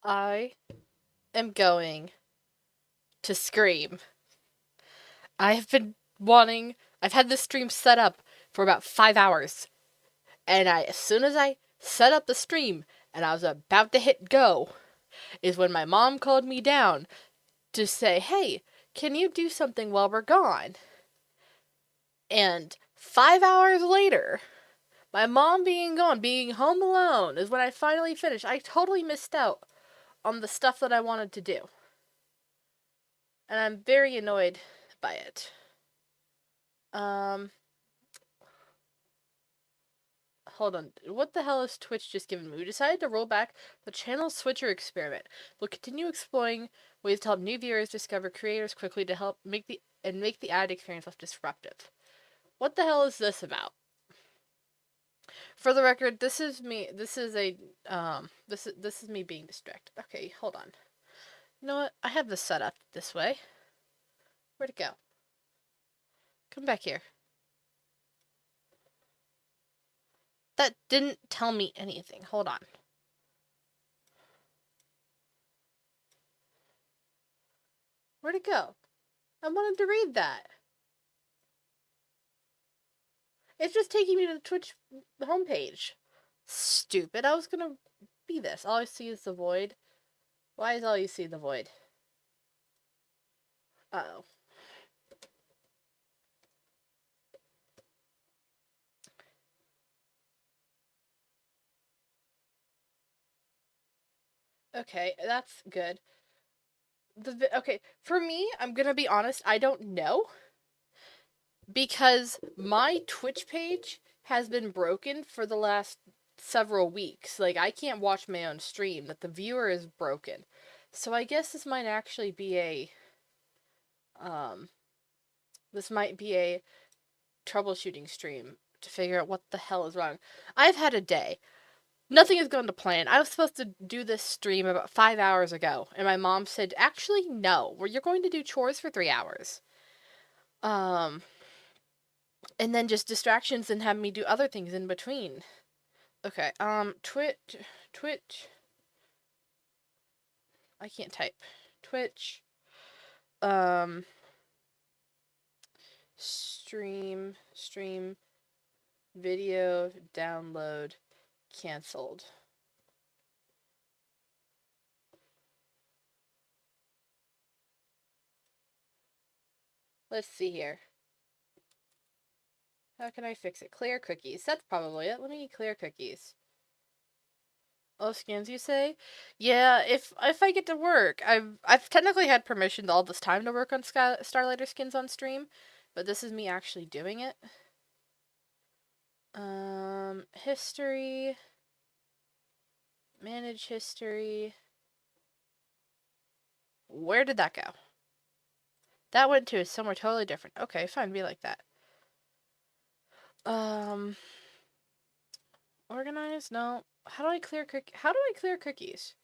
I am going to scream. I've had this stream set up for about 5 hours. And as soon as I set up the stream and I was about to hit go, is when my mom called me down to say, hey, can you do something while we're gone? And 5 hours later, my mom being gone, being home alone, is when I finally finished. I totally missed out on the stuff that I wanted to do. And I'm very annoyed by it. Hold on. What the hell is Twitch just giving me? We decided to roll back the channel switcher experiment. We'll continue exploring ways to help new viewers discover creators quickly to help make the ad experience less disruptive. What the hell is this about? For the record, this is me. This is me being distracted. Okay, hold on. You know what? I have this set up this way. Where'd it go? Come back here. That didn't tell me anything. Hold on. Where'd it go? I wanted to read that. It's just taking me to the Twitch homepage. Stupid. I was gonna be this. All I see is the void. Why is all you see the void? Uh-oh. Okay, that's good. Okay, for me, I'm gonna be honest, I don't know. Because my Twitch page has been broken for the last several weeks. Like, I can't watch my own stream, that the viewer is broken. So I guess this might actually be a troubleshooting stream to figure out what the hell is wrong. I've had a day. Nothing has gone to plan. I was supposed to do this stream about 5 hours ago, and my mom said, actually, no, you're going to do chores for 3 hours. And then just distractions and have me do other things in between. Okay, Twitch. I can't type. Twitch. Stream, video, download, canceled. Let's see here. How can I fix it? Clear cookies. That's probably it. Let me clear cookies. Oh, scans, you say? Yeah, if I get to work, I've technically had permission all this time to work on Starlighter skins on stream, but this is me actually doing it. History. Manage history. Where did that go? That went to somewhere totally different. Okay, fine, be like that. Organize? No. How do I clear cookies?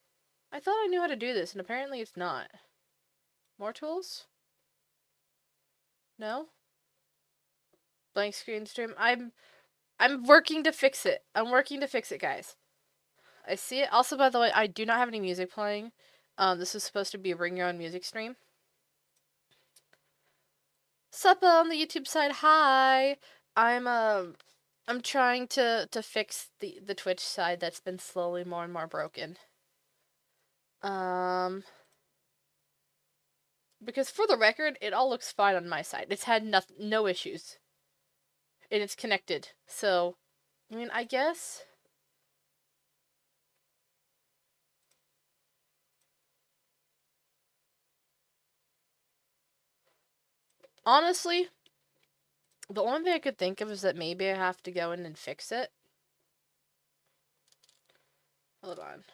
I thought I knew how to do this, and apparently it's not. More tools? No? Blank screen stream. I'm working to fix it. I'm working to fix it, guys. I see it. Also, by the way, I do not have any music playing. This is supposed to be a bring your own music stream. Suppa on the YouTube side. Hi. I'm trying to fix the Twitch side that's been slowly more and more broken. Because for the record, it all looks fine on my side. It's had no issues. And it's connected. So, I mean, I guess. Honestly, the only thing I could think of is that maybe I have to go in and fix it. Hold on.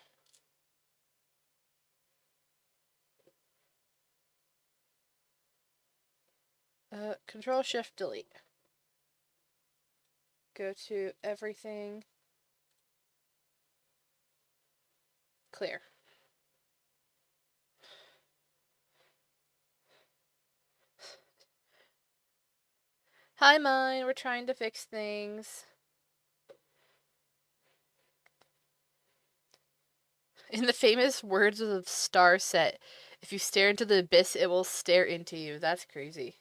Control Shift Delete. Go to everything. Clear. Hi, mine. We're trying to fix things. In the famous words of Star Set, if you stare into the abyss, it will stare into you. That's crazy.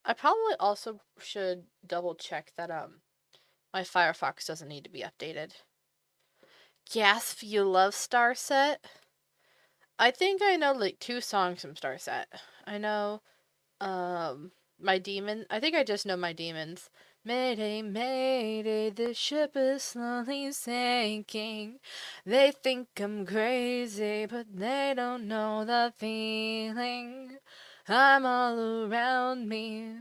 I probably also should double check that my Firefox doesn't need to be updated. Gasp, you love Star Set? I think I know like 2 songs from Star Set. I know My Demon. I think I just know My Demons. Mayday, mayday, the ship is slowly sinking. They think I'm crazy, but they don't know the feeling. I'm all around me.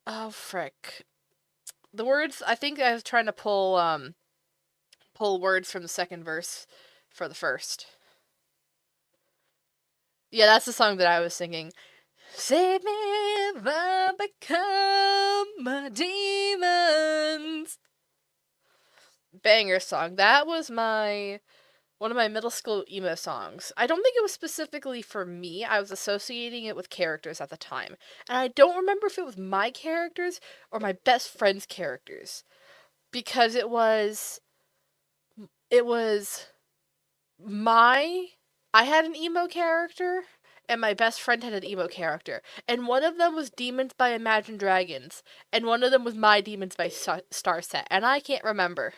Oh, frick. The words, I think I was trying to pull words from the second verse for the first. Yeah, that's the song that I was singing. Save me if I become my demons. Banger song. That was one of my middle school emo songs. I don't think it was specifically for me. I was associating it with characters at the time. And I don't remember if it was my characters or my best friend's characters. Because it was I had an emo character and my best friend had an emo character, and one of them was Demons by Imagine Dragons, and one of them was My Demons by Starset, and I can't remember.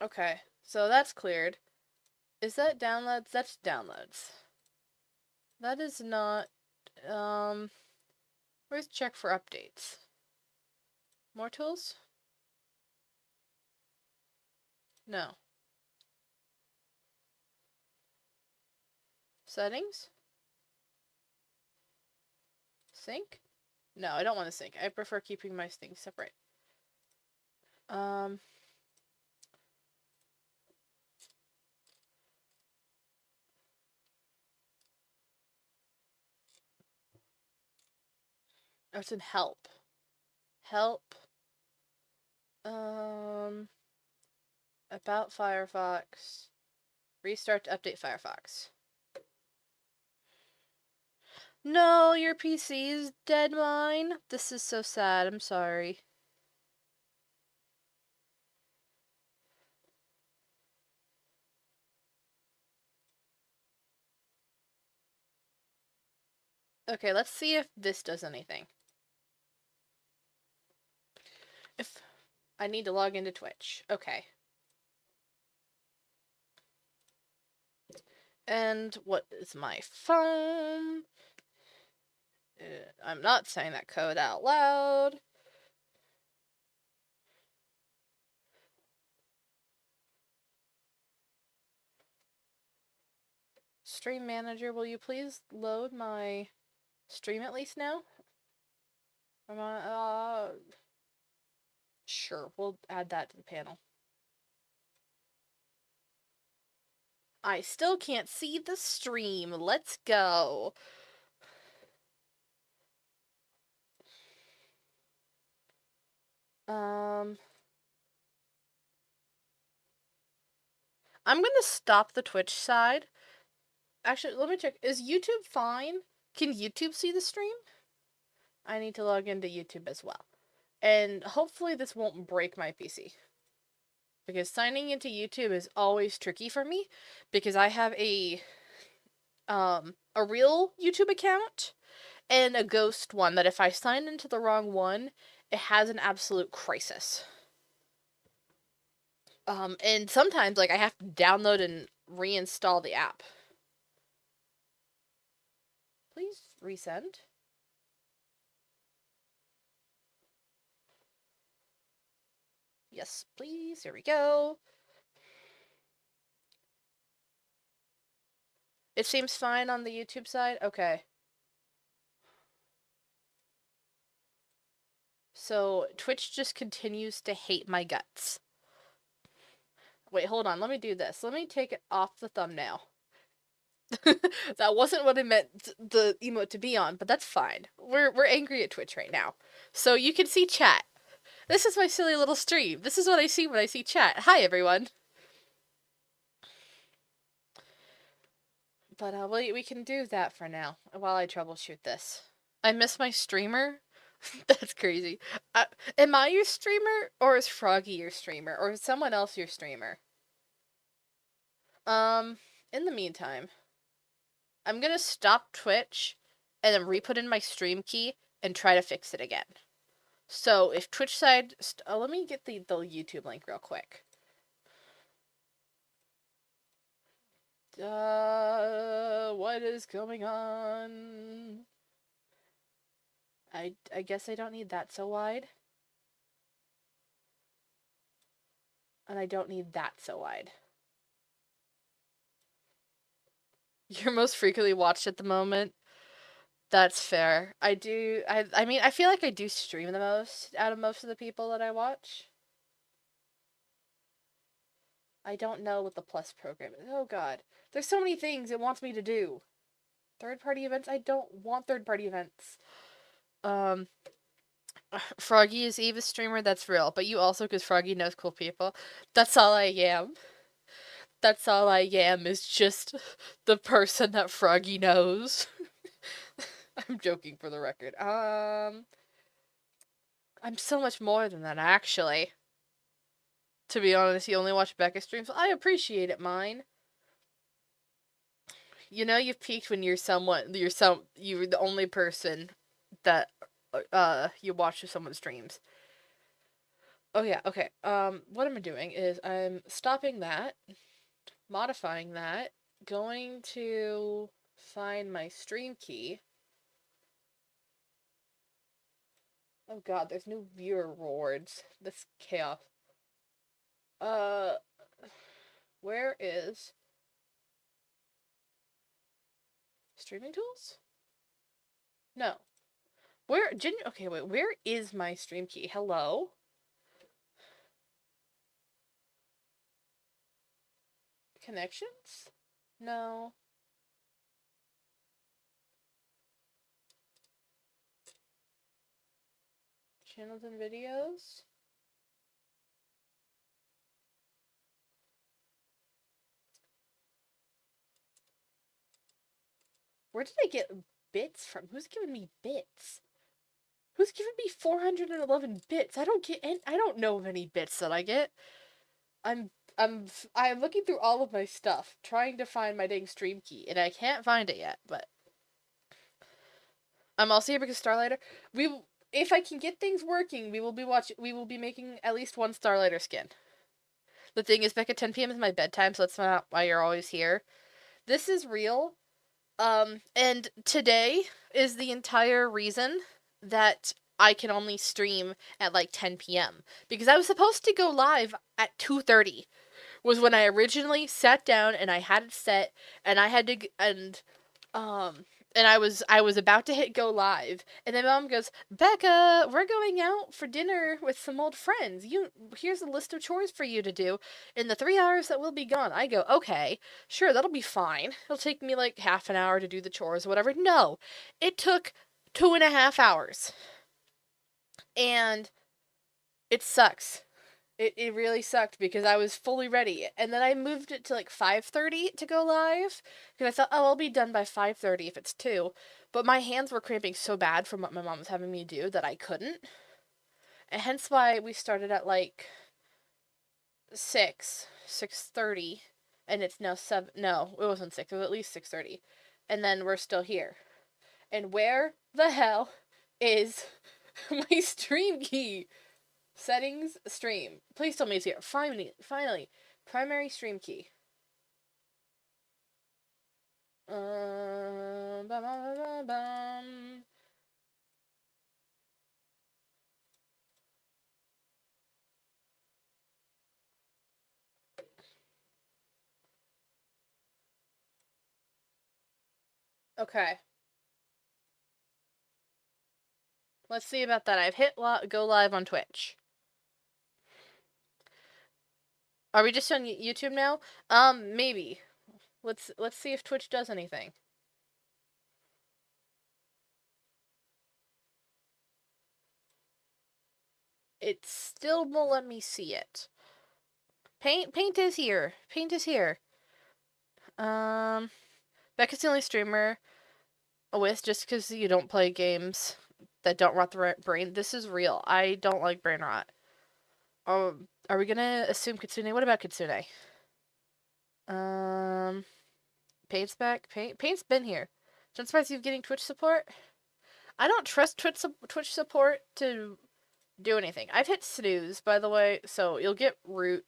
Okay, so that's cleared. Is that downloads? That's downloads. That is not, um, where's check for updates? More tools? No. Settings? Sync? No, I don't want to sync. I prefer keeping my things separate. Um, oh, it's in help. Help. About Firefox. Restart to update Firefox. No, your PC is dead, mine. This is so sad. I'm sorry. Okay, let's see if this does anything. If I need to log into Twitch. Okay. And what is my phone? I'm not saying that code out loud. Stream manager, will you please load my stream at least now? Sure, we'll add that to the panel. I still can't see the stream. Let's go. I'm gonna stop the Twitch side. Actually, let me check. Is YouTube fine? Can YouTube see the stream? I need to log into YouTube as well. And hopefully this won't break my PC. Because signing into YouTube is always tricky for me. Because I have a real YouTube account and a ghost one that if I sign into the wrong one, it has an absolute crisis. And sometimes, like, I have to download and reinstall the app. Please resend. Yes, please. Here we go. It seems fine on the YouTube side? Okay. So, Twitch just continues to hate my guts. Wait, hold on. Let me do this. Let me take it off the thumbnail. That wasn't what I meant the emote to be on, but that's fine. We're angry at Twitch right now. So you can see chat. This is my silly little stream. This is what I see when I see chat. Hi, everyone. But we can do that for now while I troubleshoot this. I miss my streamer. That's crazy. Uh, am I your streamer, or is Froggy your streamer, or is someone else your streamer? Um, in the meantime, I'm gonna stop Twitch and then re-put in my stream key and try to fix it again. So if Twitch side, let me get the YouTube link real quick. What is going on? I guess I don't need that so wide. And I don't need that so wide. You're most frequently watched at the moment. That's fair. I mean, I feel like I do stream the most out of most of the people that I watch. I don't know what the plus program is. Oh god. There's so many things it wants me to do. Third-party events? I don't want third-party events. Froggy is Eva's streamer, that's real. But you also, because Froggy knows cool people. That's all I am. That's all I am, is just the person that Froggy knows. I'm joking for the record. I'm so much more than that, actually. To be honest, you only watch Becca streams. I appreciate it, mine. You know you've peaked when you're the only person that you watch someone's streams. Oh yeah, okay. What I'm doing is I'm stopping that, modifying that, going to find my stream key. Oh god, there's new viewer rewards. This chaos. Where is streaming tools? No. Okay, wait, where is my stream key? Hello? Connections? No. Channels and videos? Where did I get bits from? Who's giving me bits? Who's giving me 411 bits? I don't know of any bits that I get. I'm looking through all of my stuff, trying to find my dang stream key, and I can't find it yet, but I'm also here because Starlighter. If I can get things working, we will be making at least one Starlighter skin. The thing is, Beck, at 10 p.m. is my bedtime, so that's not why you're always here. This is real. And today is the entire reason that I can only stream at like 10 p.m. Because I was supposed to go live at 2:30. Was when I originally sat down and I had it set, and I had to and I was about to hit go live, and then Mom goes, "Becca, we're going out for dinner with some old friends. Here's a list of chores for you to do in the 3 hours that we'll be gone." I go, "Okay, sure, that'll be fine. It'll take me like half an hour to do the chores or whatever." No, it took 2.5 hours, and it sucks. It really sucked because I was fully ready, and then I moved it to like 5:30 to go live because I thought, oh, I'll be done by 5:30 if it's 2. But my hands were cramping so bad from what my mom was having me do that I couldn't, and hence why we started at like 6:30, and it's now 7. No, it wasn't 6. It was at least 6:30, and then we're still here. And where the hell is my stream key? Settings, stream. Please tell me it's here. Finally. Primary stream key. Bum, bum, bum, bum. Okay. Let's see about that. I've hit go live on Twitch. Are we just on YouTube now? Maybe. Let's see if Twitch does anything. It still won't let me see it. Paint is here. Paint is here. Becca's the only streamer with just because you don't play games that don't rot the brain. This is real. I don't like brain rot. Are we gonna assume Kitsune? What about Kitsune? Um, Paint's back. Paint's been here. Don't surprise you getting Twitch support. I don't trust Twitch support to do anything. I've hit snooze, by the way, so you'll get root.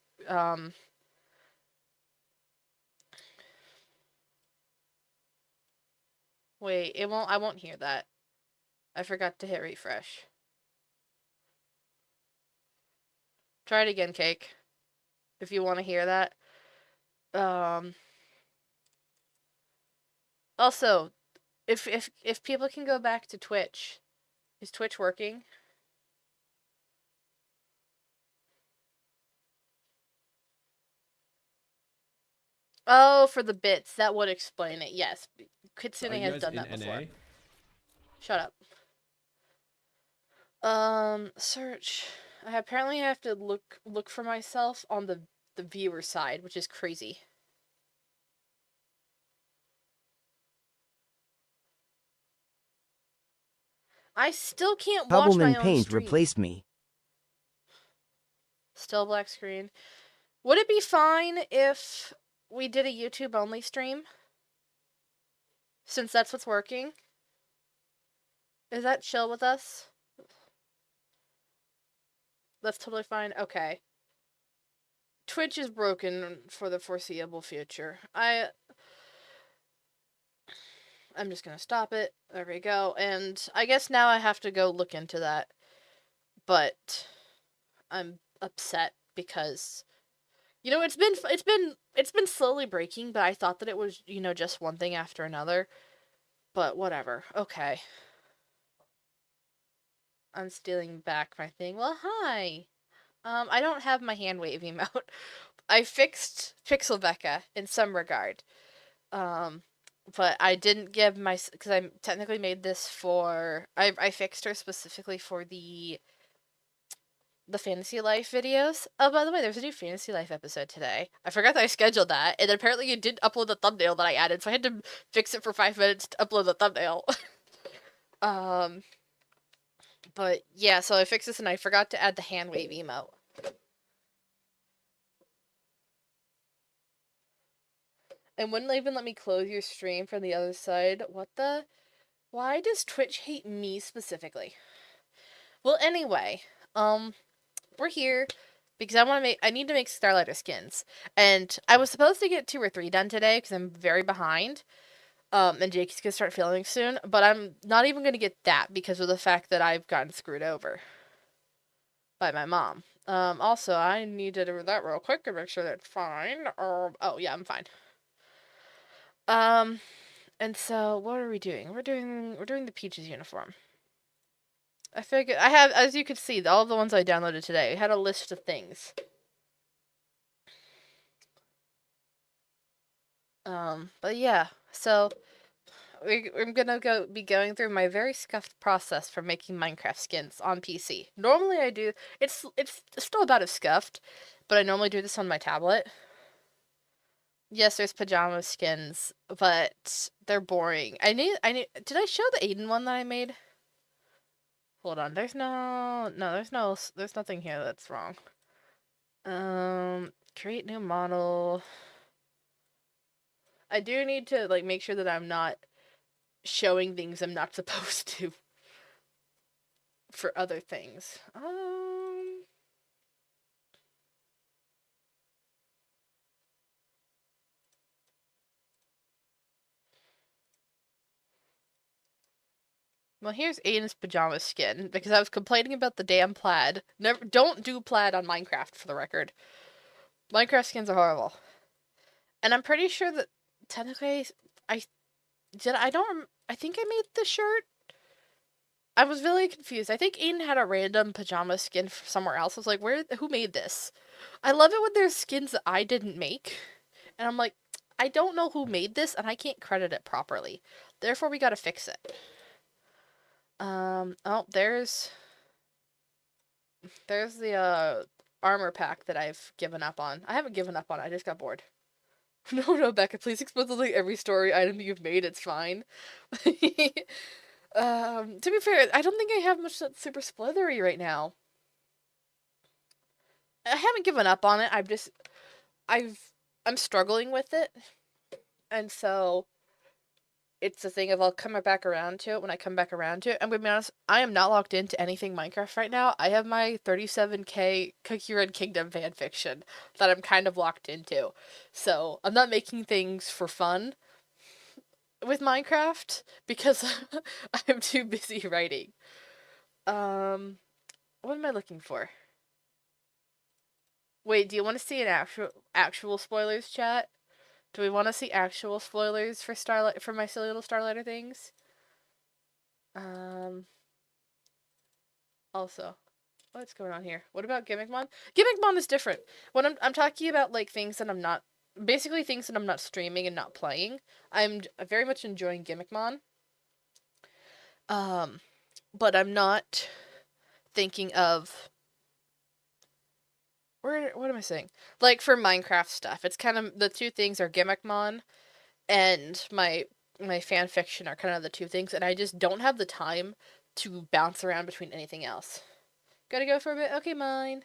Wait, it won't. I won't hear that. I forgot to hit refresh. Try it again, Cake. If you want to hear that. Also, if people can go back to Twitch, is Twitch working? Oh, for the bits, that would explain it. Yes, Kitsune has done that before. NA? Shut up. Search. I apparently have to look for myself on the viewer side, which is crazy. I still can't watch my own Paint stream. replaced me. Still black screen. Would it be fine if we did a YouTube only stream? Since that's what's working? Is that chill with us? That's totally fine. Okay. Twitch is broken for the foreseeable future. I'm just gonna stop it. There we go. And I guess now I have to go look into that. But I'm upset because it's been slowly breaking, but I thought that it was, just one thing after another. But whatever. Okay. I'm stealing back my thing. Well, hi. I don't have my hand wave emote. I fixed Pixel Becca in some regard. But I didn't give because I technically made this for, I fixed her specifically for the Fantasy Life videos. Oh, by the way, there's a new Fantasy Life episode today. I forgot that I scheduled that, and apparently you didn't upload the thumbnail that I added, so I had to fix it for 5 minutes to upload the thumbnail. But yeah, so I fixed this and I forgot to add the hand wave emote. And wouldn't even let me close your stream from the other side. What the? Why does Twitch hate me specifically? Well, anyway, we're here because I need to make Starlighter skins. And I was supposed to get 2 or 3 done today because I'm very behind. And Jake's gonna start filming soon, but I'm not even gonna get that because of the fact that I've gotten screwed over by my mom. Also, I need to do that real quick and make sure that's fine. Oh yeah, I'm fine. And so what are we doing? We're doing the Peaches uniform. I figured I have, as you could see, all of the ones I downloaded today. I had a list of things. But yeah, so I'm gonna be going through my very scuffed process for making Minecraft skins on PC. Normally I do, it's still about as scuffed, but I normally do this on my tablet. Yes, there's pajama skins, but they're boring. Did I show the Aiden one that I made? Hold on, there's nothing here that's wrong. Create new model. I do need to, make sure that I'm not showing things I'm not supposed to for other things. Well, here's Aiden's pajama skin, because I was complaining about the damn plaid. Don't do plaid on Minecraft, for the record. Minecraft skins are horrible. And I'm pretty sure that, technically, I think I made the shirt? I was really confused. I think Aiden had a random pajama skin somewhere else. I was like, who made this? I love it when there's skins that I didn't make. And I'm like, I don't know who made this, and I can't credit it properly. Therefore, we gotta fix it. Oh, there's the, armor pack that I've given up on. I haven't given up on it, I just got bored. No, Becca, please expose like every story item you've made. It's fine. To be fair, I don't think I have much that's super splithery right now. I haven't given up on it. I've, I'm struggling with it, and so it's a thing of I'll come back around to it when I come back around to it. I'm gonna be honest, I am not locked into anything Minecraft right now. I have my 37k Cookie Run Kingdom fanfiction that I'm kind of locked into. So I'm not making things for fun with Minecraft because I'm too busy writing. Um, what am I looking for? Wait, do you want to see an actual spoilers, chat? Do we want to see actual spoilers for Starlight for my silly little Starlighter things? Um, also, what's going on here? What about Gimmickmon? Gimmickmon is different. When I'm talking about like things that I'm not basically things that I'm not streaming and not playing. I'm very much enjoying Gimmickmon. Um, but I'm not thinking of what am I saying? Like for Minecraft stuff, it's kind of the two things are Gimmickmon and my fan fiction are kind of the two things, and I just don't have the time to bounce around between anything else. Gotta go for a bit. Okay, mine.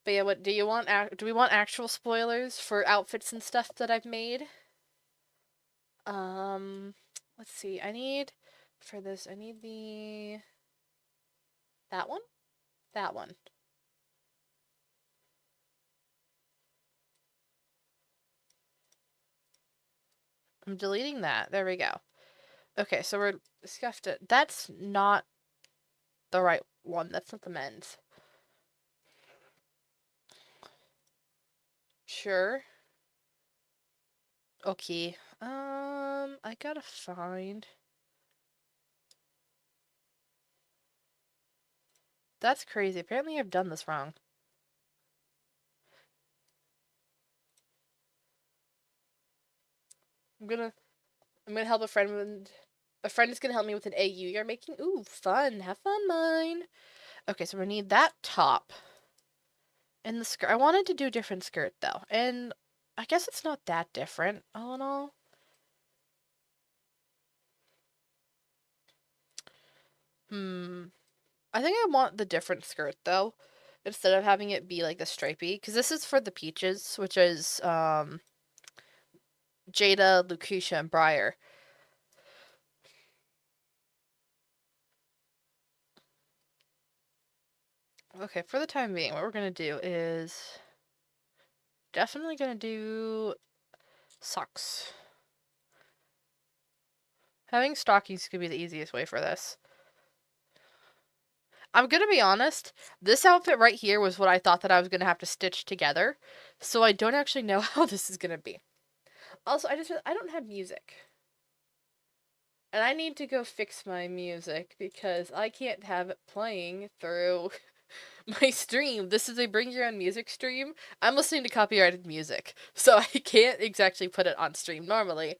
But yeah, what do you want? Do we want actual spoilers for outfits and stuff that I've made? Um, let's see. I need for this. I need the that one. That one. I'm deleting that. There we go. Okay, so we're scuffed it. That's not the right one. That's not the men's. Sure. Okay. I gotta find. That's crazy. Apparently I've done this wrong. I'm gonna help a friend with a friend is gonna help me with an AU you're making. Ooh, fun. Have fun, mine. Okay, so we need that top. And the skirt. I wanted to do a different skirt though. And I guess it's not that different, all in all. I think I want the different skirt though. Instead of having it be like the stripey. Because this is for the peaches, which is Jada, Lucretia, and Briar. Okay, for the time being, what we're gonna do is definitely gonna do socks. Having stockings could be the easiest way for this. I'm gonna be honest, this outfit right here was what I thought that I was gonna have to stitch together, so I don't actually know how this is gonna be. Also, I don't have music. And I need to go fix my music because I can't have it playing through my stream. This is a bring your own music stream. I'm listening to copyrighted music, so I can't exactly put it on stream normally,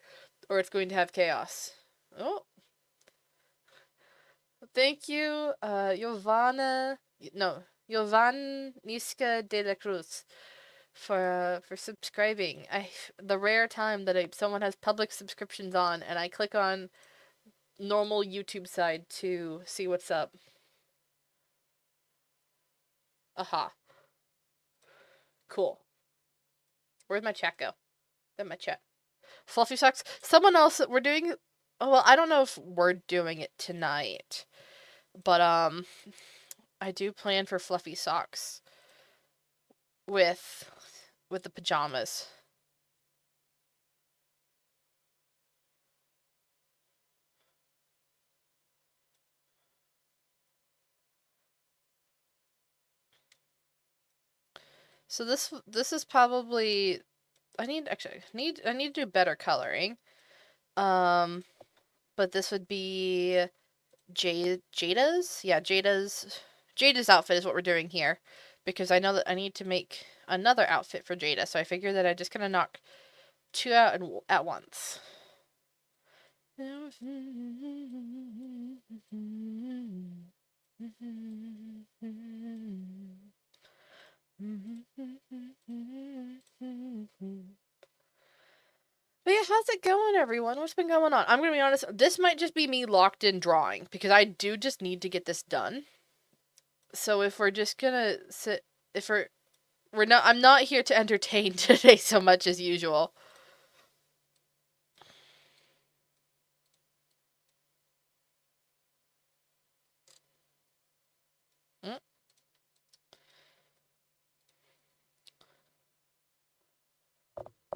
or it's going to have chaos. Oh, thank you, Giovanna. No, Jovan Niska de la Cruz for subscribing. The rare time that someone has public subscriptions on, and I click on normal YouTube side to see what's up. Aha. Cool. Where'd my chat go? Then my chat. Fluffy socks. Someone else. We're doing. Oh, well, I don't know if we're doing it tonight, but I do plan for fluffy socks with the pajamas. So this is probably I need to do better coloring. But this would be Jada's. Yeah, Jada's outfit is what we're doing here, because I know that I need to make another outfit for Jada. So I figured that I just gonna knock two out at once. But yeah, how's it going, everyone? What's been going on? I'm gonna be honest, this might just be me locked in drawing, because I do just need to get this done. So if we're just gonna sit, if we're not, I'm not here to entertain today so much as usual. Mm.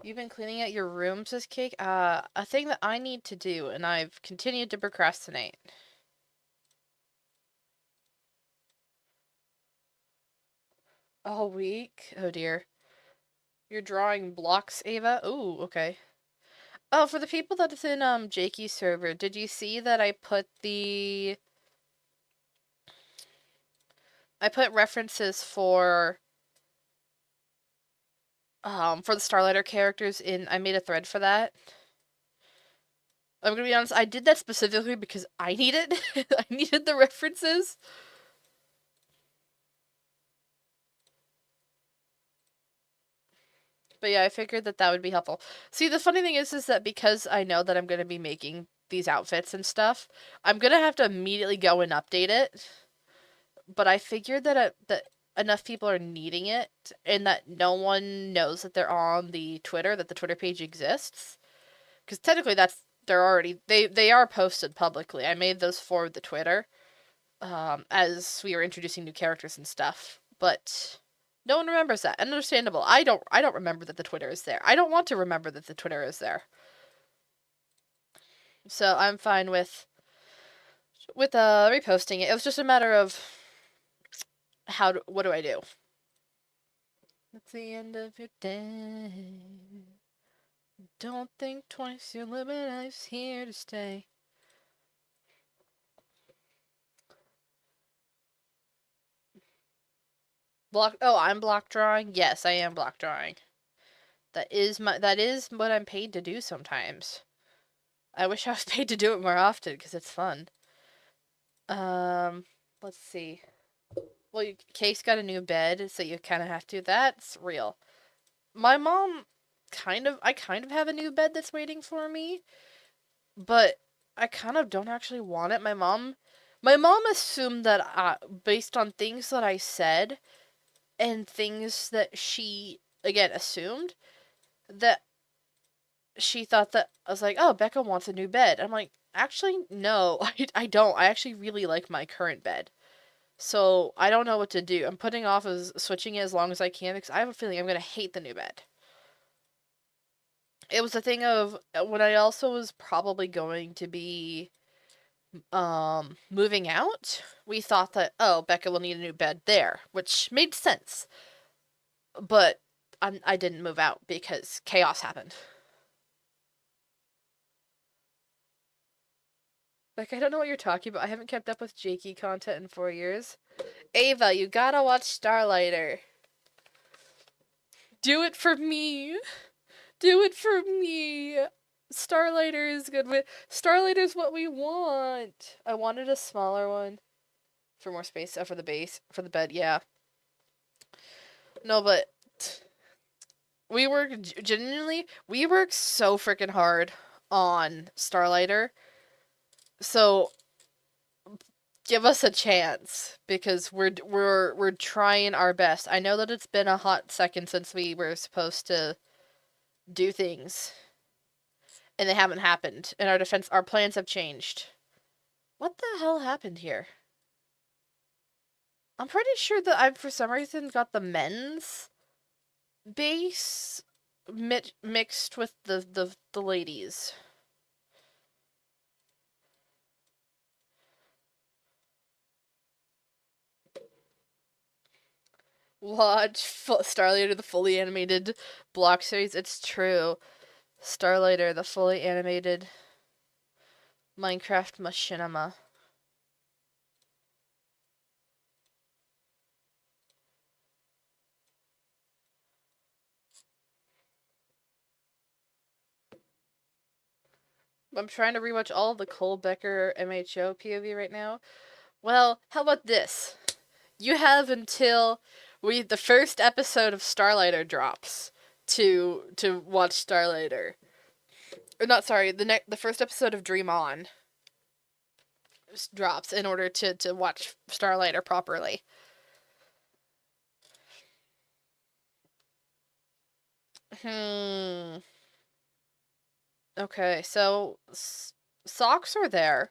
You've been cleaning out your room, says Cake? A thing that I need to do, and I've continued to procrastinate. All week? Oh dear. You're drawing blocks, Ava? Ooh, okay. Oh, for the people that's in Jakey's server, did you see that I put references for the Starlighter characters in, I made a thread for that. I'm gonna be honest, I did that specifically because I needed I needed the references. But yeah, I figured that would be helpful. See, the funny thing is that because I know that I'm gonna be making these outfits and stuff, I'm gonna have to immediately go and update it. But I figured that enough people are needing it, and that no one knows that they're on the Twitter, that the Twitter page exists. Because technically, they're already they are posted publicly. I made those for the Twitter, as we were introducing new characters and stuff. But no one remembers that. And understandable. I don't remember that the Twitter is there. I don't want to remember that the Twitter is there. So I'm fine with reposting it. It was just a matter of what do I do? It's the end of your day. Don't think twice, your limit life's here to stay. I'm block drawing? Yes, I am block drawing. That is what I'm paid to do sometimes. I wish I was paid to do it more often, because it's fun. Let's see. Well, Case got a new bed, so you kind of have to. That's real. My mom I kind of have a new bed that's waiting for me, but I kind of don't actually want it. My mom assumed that, based on things that I said and things that she again assumed, that she thought that I was like, oh, Becca wants a new bed. I'm like, actually, no, I don't. I actually really like my current bed. So I don't know what to do. I'm putting off as switching it as long as I can, because I have a feeling I'm gonna hate the new bed. It was a thing of when I also was probably going to be moving out. We thought that, oh, Becca will need a new bed there, which made sense. But I didn't move out because chaos happened. Like, I don't know what you're talking about. I haven't kept up with Jakey content in 4 years. Ava, you gotta watch Starlighter. Do it for me. Do it for me. Starlighter is good. Starlighter's what we want. I wanted a smaller one for more space. For the base, for the bed. Yeah. No, but we work genuinely. We work so freaking hard on Starlighter. So give us a chance, because we're trying our best. I know that it's been a hot second since we were supposed to do things, and they haven't happened. In our defense, our plans have changed. What the hell happened here? I'm pretty sure that I've for some reason got the men's base mixed with the ladies. Watch Starlighter, the fully animated block series. It's true. Starlighter, the fully animated Minecraft machinima. I'm trying to rewatch all of the Cole Becker MHO POV right now. Well, how about this? You have until the first episode of Starlighter drops to watch Starlighter. or not, sorry, the first episode of Dream On drops in order to watch Starlighter properly. Hmm. Okay, so socks are there.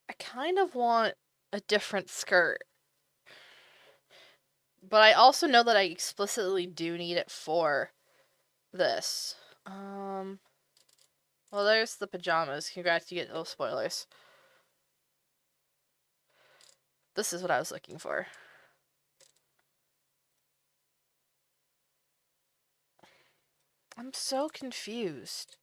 I kind of want a different skirt, but I also know that I explicitly do need it for this. Well, there's the pajamas. Congrats, you get little spoilers. This is what I was looking for. I'm so confused.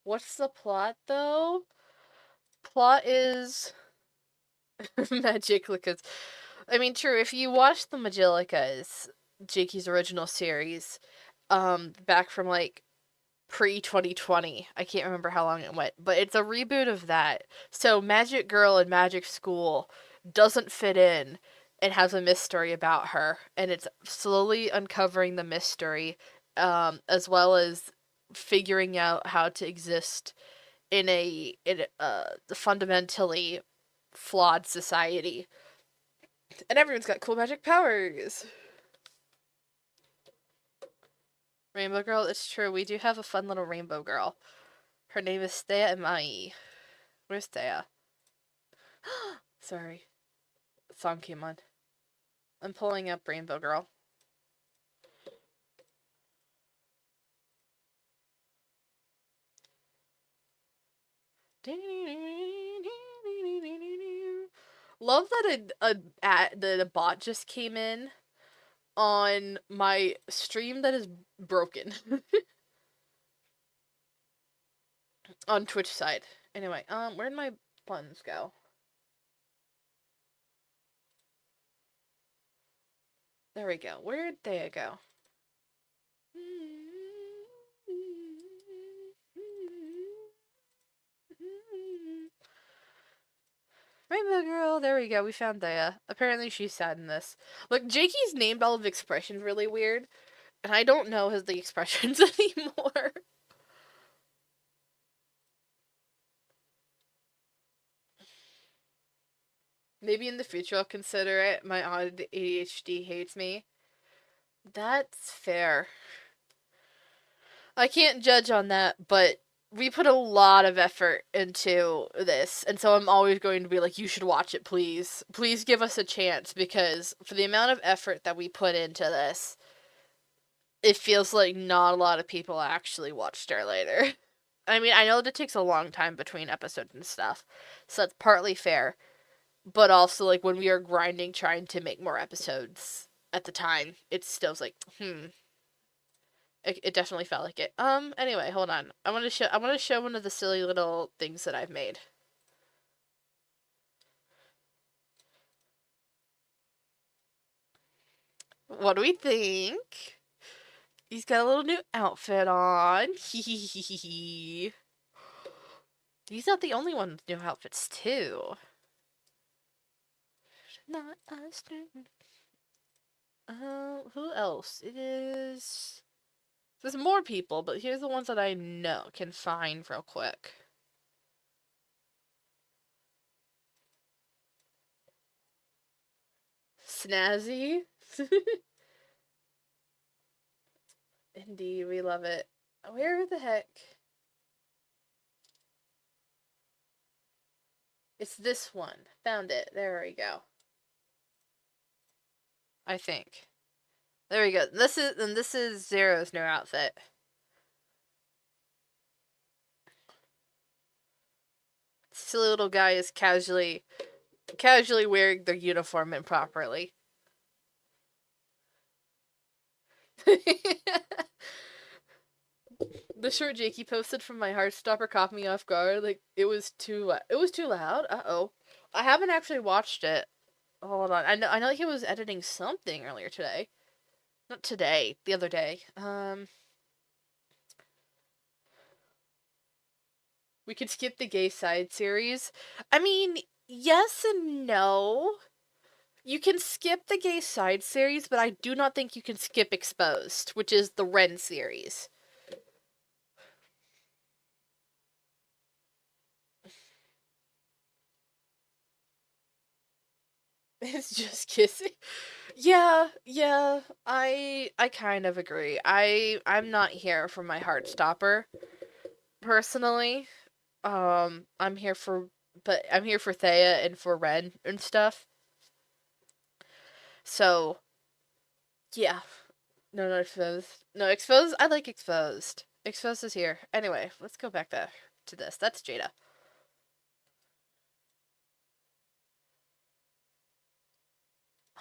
What's the plot, though? Plot is magic because, I mean, true, if you watch the Majilicas, Jakey's original series, back from, like, pre-2020, I can't remember how long it went, but it's a reboot of that. So Magic Girl in Magic School doesn't fit in and has a mystery about her, and it's slowly uncovering the mystery, as well as figuring out how to exist in a fundamentally flawed society. And everyone's got cool magic powers. Rainbow Girl, it's true. We do have a fun little rainbow girl. Her name is Thea and Mai. Where's Thea? Sorry. The song came on. I'm pulling up Rainbow Girl. Love that a bot just came in on my stream that is broken on Twitch side. Anyway, where'd my buttons go? There we go. Where'd they go? Rainbow Girl, there we go. We found Thea. Apparently she's sad in this. Look, Jakey's named all of the expressions really weird, and I don't know the expressions anymore. Maybe in the future I'll consider it. My odd ADHD hates me. That's fair. I can't judge on that, but we put a lot of effort into this, and so I'm always going to be like, you should watch it, please. Please give us a chance, because for the amount of effort that we put into this, it feels like not a lot of people actually watch Starlighter. I mean, I know that it takes a long time between episodes and stuff, so that's partly fair. But also, like, when we are grinding trying to make more episodes at the time, it still like, It definitely felt like it. Anyway, hold on. I want to show one of the silly little things that I've made. What do we think? He's got a little new outfit on. He's not the only one with new outfits, too. Not us. Who else? It is... There's more people, but here's the ones that I know can find real quick. Snazzy. Indeed, we love it. Where the heck? It's this one. Found it. There we go. I think. There we go. This is Zero's new outfit. Silly little guy is casually wearing their uniform improperly. The short Jakey posted from my Heartstopper caught me off guard. Like, it was too loud. Uh-oh. I haven't actually watched it. Hold on. I know he was editing something earlier today. Not today, the other day. We could skip the gay side series. I mean, yes and no. You can skip the gay side series, but I do not think you can skip Exposed, which is the Ren series. It's just kissing. Yeah, I kind of agree. I'm not here for my Heartstopper personally. I'm here for I'm here for Thea and for Ren and stuff. So, yeah. No, not Exposed. No, Exposed. I like Exposed. Exposed is here. Anyway, let's go back to this. That's Jada.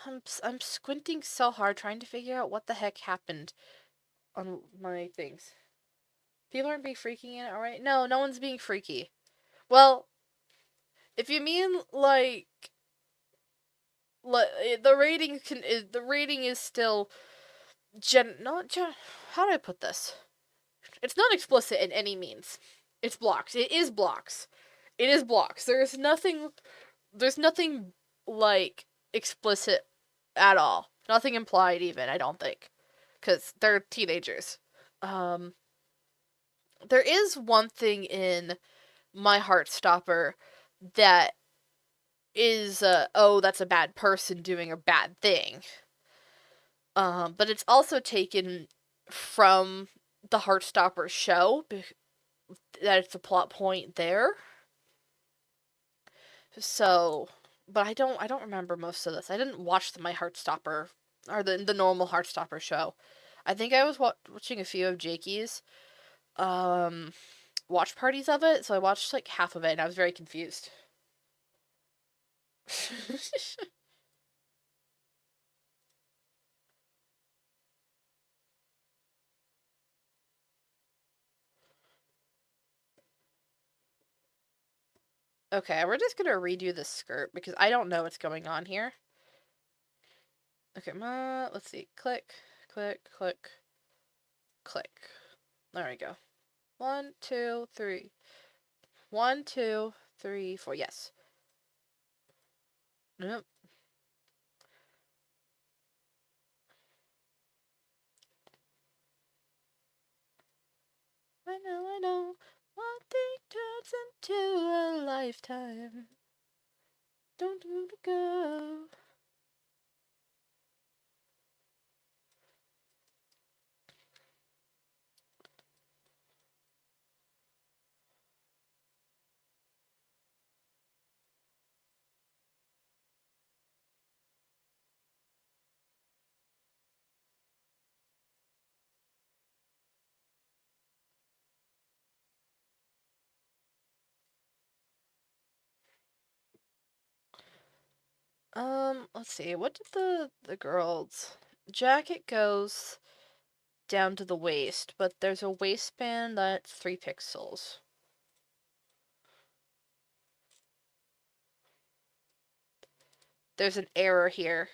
I'm squinting so hard trying to figure out what the heck happened on my things. People aren't being freaky in it, alright? No, no one's being freaky. Well, if you mean the rating is still not how do I put this? It's not explicit in any means. It's blocks. It is blocks. It is blocks. There's nothing like explicit at all. Nothing implied even, I don't think. Cuz they're teenagers. Um there is one thing in My Heartstopper that is oh, that's a bad person doing a bad thing. But it's also taken from the Heartstopper show that it's a plot point there. So, but I don't remember most of this. I didn't watch My Heartstopper or the normal Heartstopper show. I think I was watching a few of Jakey's um watch parties of it, so I watched like half of it and I was very confused. Okay, we're just gonna redo the skirt because I don't know what's going on here. Okay, let's see. Click, click, click, click. There we go. 1, 2, 3. 1, 2, 3, 4. Yes. Nope. I know. One thing turns into a lifetime. Don't want to go. Let's see. What did the girls jacket goes down to the waist, but there's a waistband that's 3 pixels. There's an error here.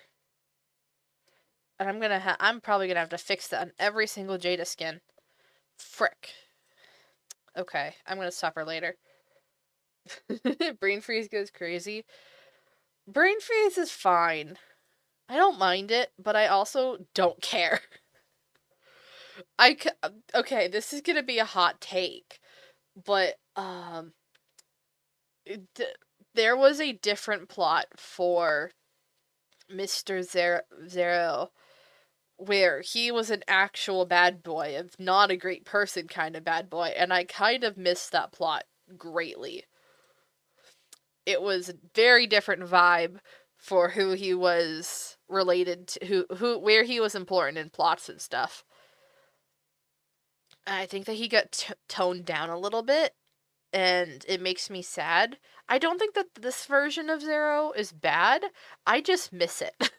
And I'm probably gonna have to fix that on every single Jada skin. Frick. Okay, I'm gonna stop her later. Brain freeze goes crazy. Brain freeze is fine. I don't mind it, but I also don't care. Okay, this is gonna be a hot take, but there was a different plot for Mr. Zero where he was an actual bad boy, of not a great person kind of bad boy, and I kind of missed that plot greatly. It was a very different vibe for who he was related to, where he was important in plots and stuff. I think that he got toned down a little bit, and it makes me sad. I don't think that this version of Zero is bad. I just miss it.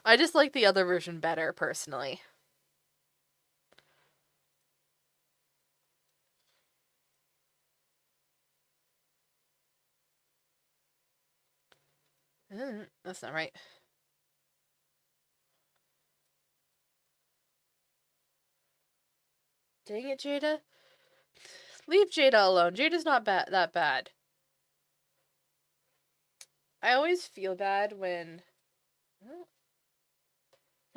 I just like the other version better, personally. That's not right. Dang it, Jada. Leave Jada alone. Jada's not that bad. I always feel bad when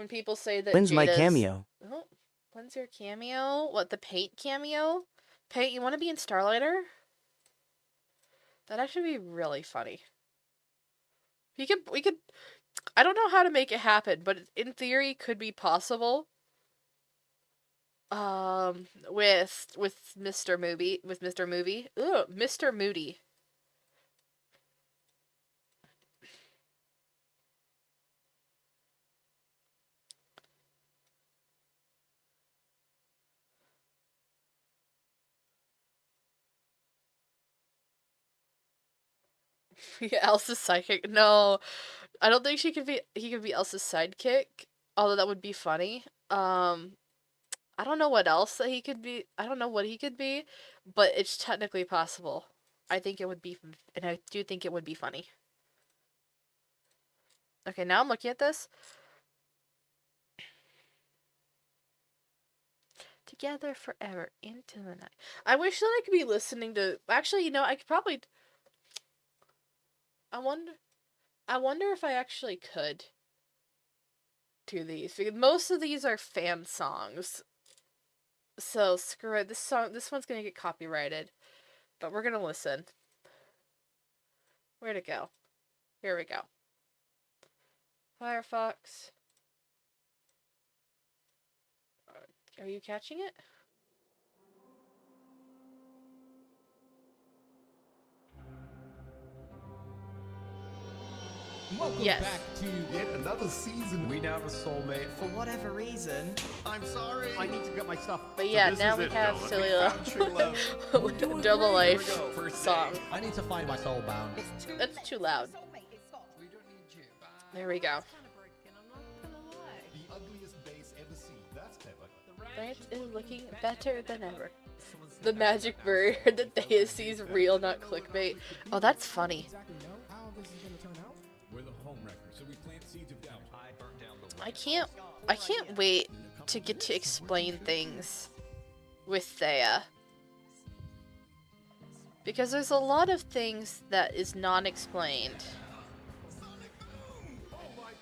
people say that When's Jada's... my cameo? Oh, when's your cameo? What, the Paint cameo? Paint, you want to be in Starlighter? That'd actually be really funny. We could... I don't know how to make it happen, but in theory, could be possible. With Mr. Moody. Ugh, Mr. Moody. Yeah, Elsa's sidekick. No, I don't think he could be Elsa's sidekick. Although that would be funny. I don't know what else that he could be. I don't know what he could be, but it's technically possible. I think it would be, and I do think it would be funny. Okay, now I'm looking at this. Together forever into the night. I wish that I could be listening to. Actually, you know, I could probably. I wonder if I actually could do these, because most of these are fan songs. So screw it. This one's gonna get copyrighted, but we're gonna listen. Where'd it go? Here we go. Firefox. Are you catching it? Welcome Yes. back to Yet another season. We Now Have a Soulmate. For whatever reason, I'm sorry. I need to get my stuff. But yeah, this now is we it, have Dylan. silly We found true love. little double life Here we go. First song. day. I need to find my soulbound. That's too loud. There we go. The ugliest bass ever seen. That's clever. Lance is looking better than ever. The magic bird that they sees real, not clickbait. Oh, that's funny. We're the home wrecker, so we plant seeds of doubt. I burnt down the I can't wait to get to explain things with Thea. Because there's a lot of things that is non-explained.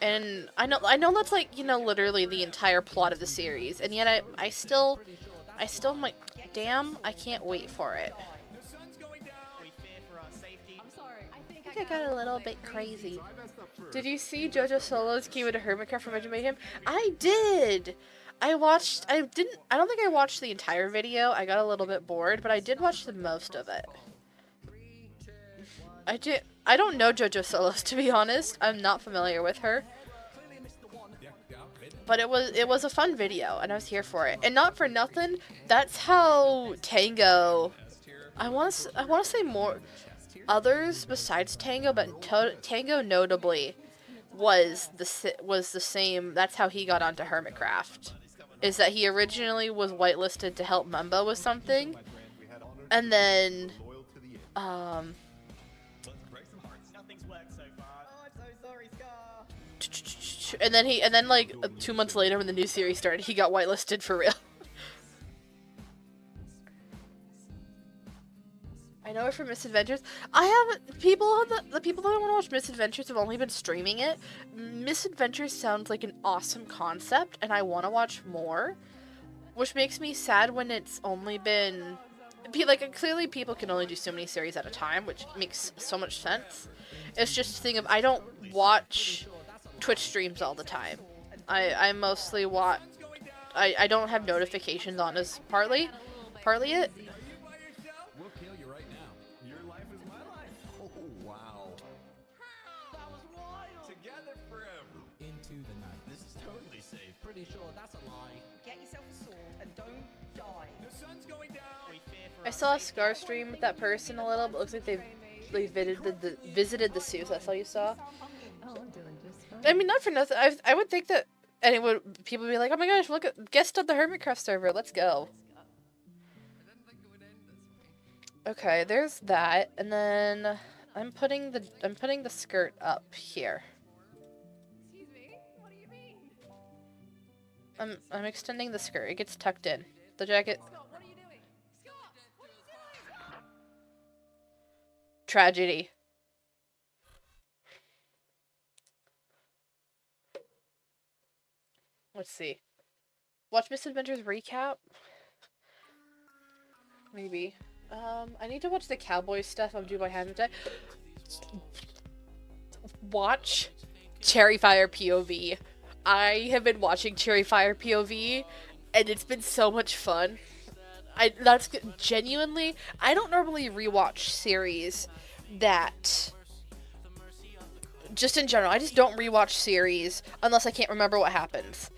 And I know that's like, you know, literally the entire plot of the series, and yet I still am like, damn, I can't wait for it. I think I got a little bit crazy. Did you see JoJo Solo's Key to Hermitcraft from Edge of Mayhem? I did! I don't think I watched the entire video. I got a little bit bored, but I did watch the most of it. I don't know JoJo Solos, to be honest. I'm not familiar with her. But it was a fun video, and I was here for it. And not for nothing, that's how Tango... I want to say more... Others besides Tango, but Tango notably was the same... That's how he got onto Hermitcraft. Is that he originally was whitelisted to help Mumbo with something. And then... And then like 2 months later, when the new series started, he got whitelisted for real. I know it for Misadventures. I have the people that want to watch Misadventures have only been streaming it. Misadventures sounds like an awesome concept, and I want to watch more, which makes me sad when it's only been like, clearly people can only do so many series at a time, which makes so much sense. It's just a thing of I don't watch Twitch streams all the time. I mostly watch... I don't have notifications on as partly it. We'll kill you right now. Your life is my life. Oh, wow. that was wild. Together forever. Into the night. This is totally safe. Pretty sure that's a lie. Get yourself a sword and don't die. The sun's going down. I saw a Scar stream with that person a little, but it looks like they visited the zoo. That's all you saw. Oh, I'm doing just fine. I mean, not for nothing. I would think that people would be like, oh my gosh, look at guest on the Hermitcraft server. Let's go. Okay, there's that, and then I'm putting the skirt up here. Excuse me? What do you mean? I'm extending the skirt. It gets tucked in. The jacket. Scott, what are you doing? Scott, what are you tragedy. Let's see. Watch Misadventures recap? Maybe. I need to watch the cowboy stuff. I'm due by hand today. Watch Cherryfire POV. I have been watching Cherryfire POV, and it's been so much fun. That's genuinely. I don't normally rewatch series that. Just in general, I just don't rewatch series unless I can't remember what happens.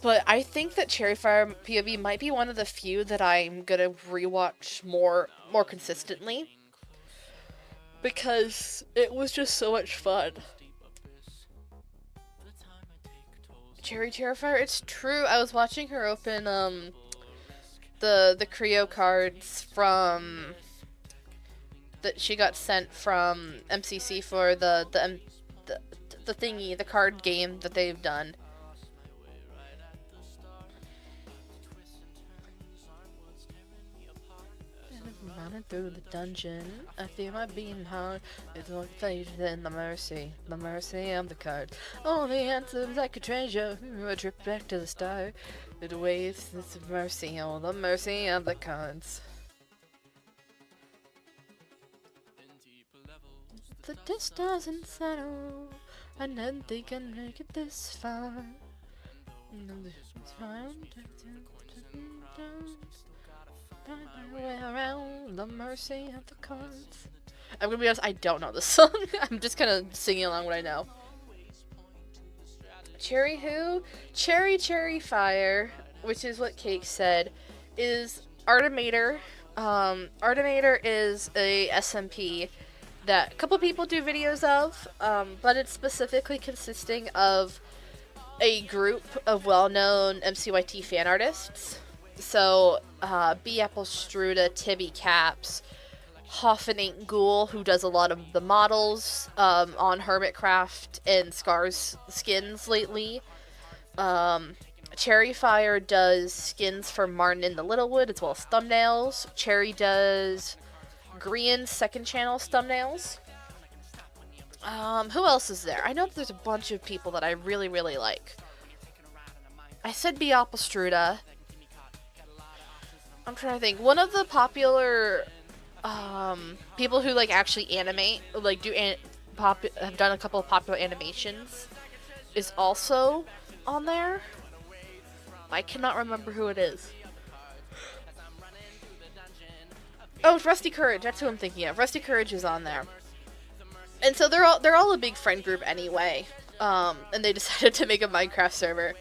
But I think that Cherryfire POV might be one of the few that I'm gonna rewatch more consistently. Because it was just so much fun. Cherry Terrifier, it's true. I was watching her open the Creo cards from that she got sent from MCC for the thingy, the card game that they've done. Running through the dungeon, I feel my beating heart. It's like faith in the mercy of the card. All the answers like a treasure, a trip back to the start. It awaits this mercy, oh the mercy of the cards. The dust doesn't settle, I didn't think I'd make it this far. Find my way around the mercy of the cards. I'm gonna be honest, I don't know this song. I'm just kind of singing along what I know. Cherry who? Cherry Fire, which is what Cake said, is Artimator. Artimator is a SMP that a couple people do videos of, but it's specifically consisting of a group of well-known MCYT fan artists. So, B. Apple Struda, Tibby Caps, Hoffenate Ghoul, who does a lot of the models on Hermitcraft and Scars skins lately. Cherryfire does skins for Martin in the Littlewood, as well as thumbnails. Cherry does Grian's second channel's thumbnails. Who else is there? I know that there's a bunch of people that I really, really like. I said B. Apple Struda. I'm trying to think. One of the popular people who like actually animate, like have done a couple of popular animations, is also on there. I cannot remember who it is. Oh, it's Rusty Courage. That's who I'm thinking of. Rusty Courage is on there, and so they're all a big friend group anyway. And they decided to make a Minecraft server,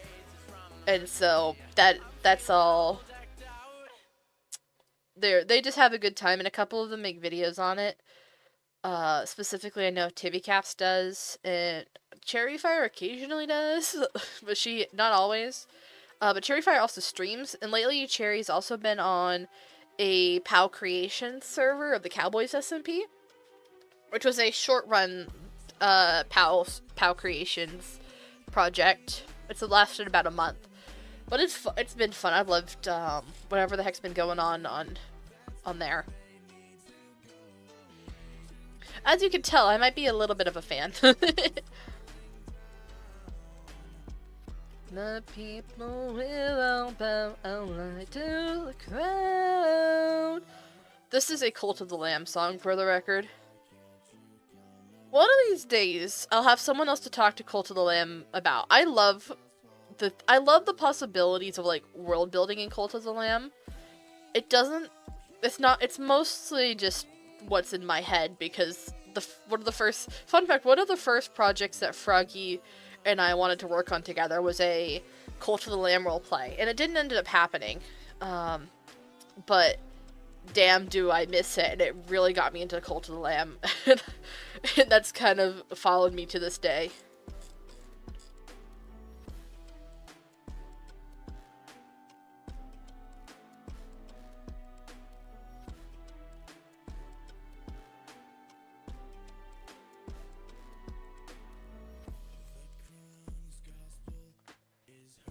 and so that's all. They just have a good time, and a couple of them make videos on it. Specifically, I know Tibby Caps does, and Cherryfire occasionally does, but she not always. But Cherryfire also streams, and lately Cherry's also been on a POW Creations server of the Cowboys SMP, which was a short run POW Creations project. It's lasted about a month. But it's been fun. I've loved whatever the heck's been going on there. As you can tell, I might be a little bit of a fan. The people will bow out to the crowd. This is a Cult of the Lamb song, for the record. One of these days, I'll have someone else to talk to Cult of the Lamb about. I love the possibilities of like world building in Cult of the Lamb. It's mostly just what's in my head, because one of the first projects that Froggy and I wanted to work on together was a Cult of the Lamb roleplay, and it didn't end up happening. But damn, do I miss it, and it really got me into Cult of the Lamb. And that's kind of followed me to this day.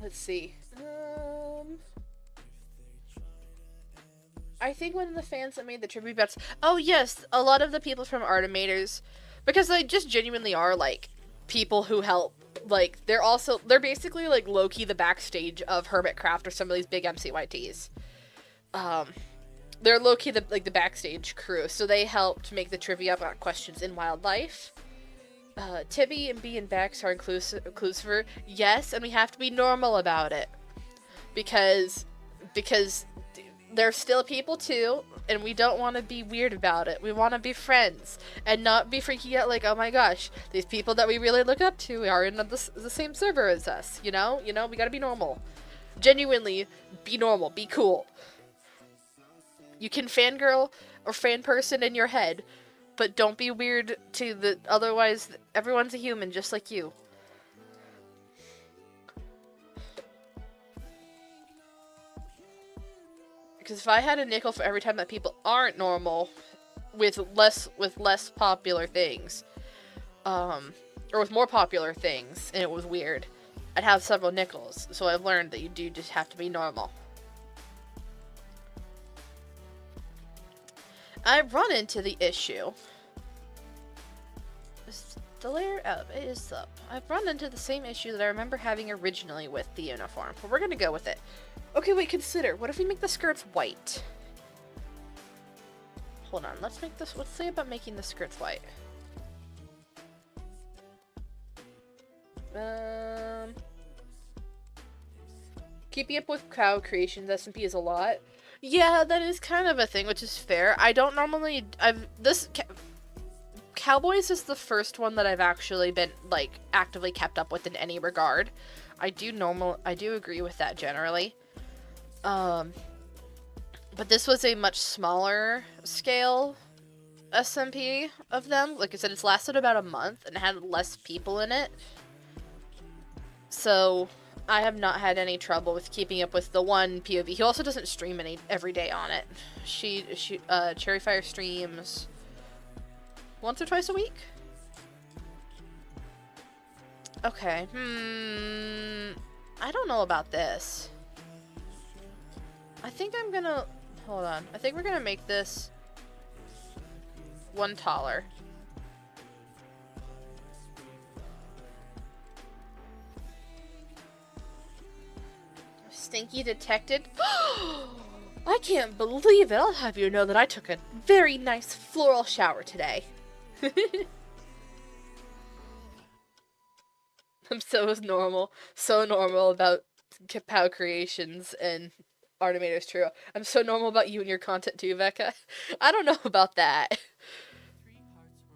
Let's see. I think one of the fans that made the tribute bets. Oh yes, a lot of the people from Artimators, because they just genuinely are like people who help. Like they're basically like low-key the backstage of Hermitcraft or some of these big MCYTs. They're low-key the backstage crew, so they helped make the trivia about questions in wildlife. Tibby and B and Bex are inclusive. Yes, and we have to be normal about it. Because they're still people too, and we don't want to be weird about it. We want to be friends and not be freaking out like, oh my gosh, these people that we really look up to are in the same server as us. You know, we gotta be normal. Genuinely, be normal, be cool. You can fangirl or fan person in your head, but don't be weird otherwise everyone's a human just like you. Because if I had a nickel for every time that people aren't normal with less popular things, or with more popular things, and it was weird, I'd have several nickels. So I've learned that you do just have to be normal. I've run into the issue. Is the layer up? It is up. I've run into the same issue that I remember having originally with the uniform, but we're gonna go with it. Okay, wait, consider. What if we make the skirts white? Hold on, let's say about making the skirts white. Keeping up with crowd creations, SMP is a lot. Yeah, that is kind of a thing, which is fair. I don't normally, Cowboys is the first one that I've actually been, like, actively kept up with in any regard. I do agree with that generally. But this was a much smaller scale SMP of them. Like I said, it's lasted about a month and had less people in it. So I have not had any trouble with keeping up with the one POV. He also doesn't stream every day on it. Cherryfire streams once or twice a week. Okay. I don't know about this. I think I'm gonna... Hold on. I think we're gonna make this one taller. Stinky detected. I can't believe it. I'll have you know that I took a very nice floral shower today. I'm so normal about Kapow Creations and Artimator's Trio. I'm so normal about you and your content too, Becca. I don't know about that.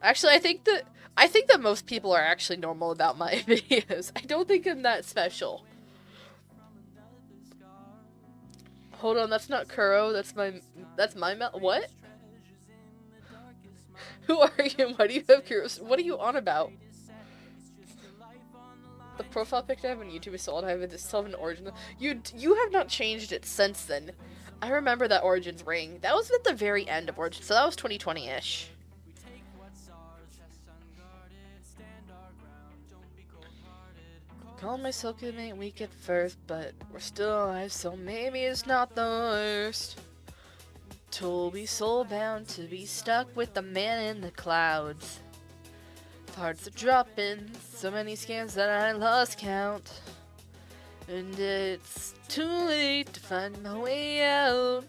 Actually, I think that most people are actually normal about my videos. I don't think I'm that special. Hold on, that's not Kuro. That's my what? Who are you? Why do you have Kuro? What are you on about? The profile picture I have on YouTube is sold. I still have an Origin. You have not changed it since then. I remember that Origins ring. That was at the very end of Origins, so that was 2020-ish. Call my silky mate weak at first, but we're still alive, so maybe it's not the worst. To be soul-bound, to be stuck with the man in the clouds. Parts are dropping, so many scams that I lost count. And it's too late to find my way out.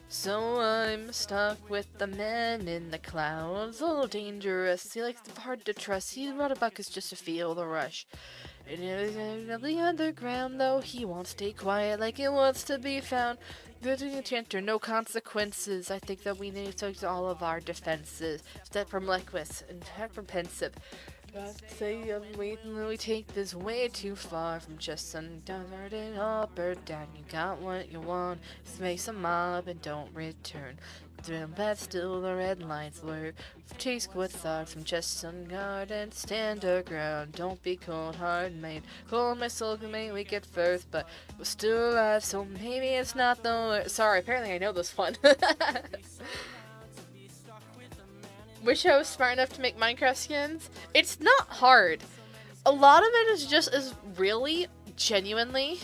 So I'm stuck with the man in the clouds. A little dangerous, he likes hard to trust. He's brought a bucket just to feel the rush. And in the underground, though, he won't stay quiet like it wants to be found. Good enchanter, no consequences. I think that we need to use all of our defenses. Step from reckless and apprehensive. Say we take this way too far from just some diverted up or down. You got what you want, space a mob and don't return. But still the red lights work. Chase what thoughts from just some garden. Stand our ground, don't be cold hard made. Cold my soul can make we get first, but we're still alive, so maybe it's not the worst. Sorry, apparently I know this one. Wish I was smart enough to make Minecraft skins. It's not hard. A lot of it is really, genuinely,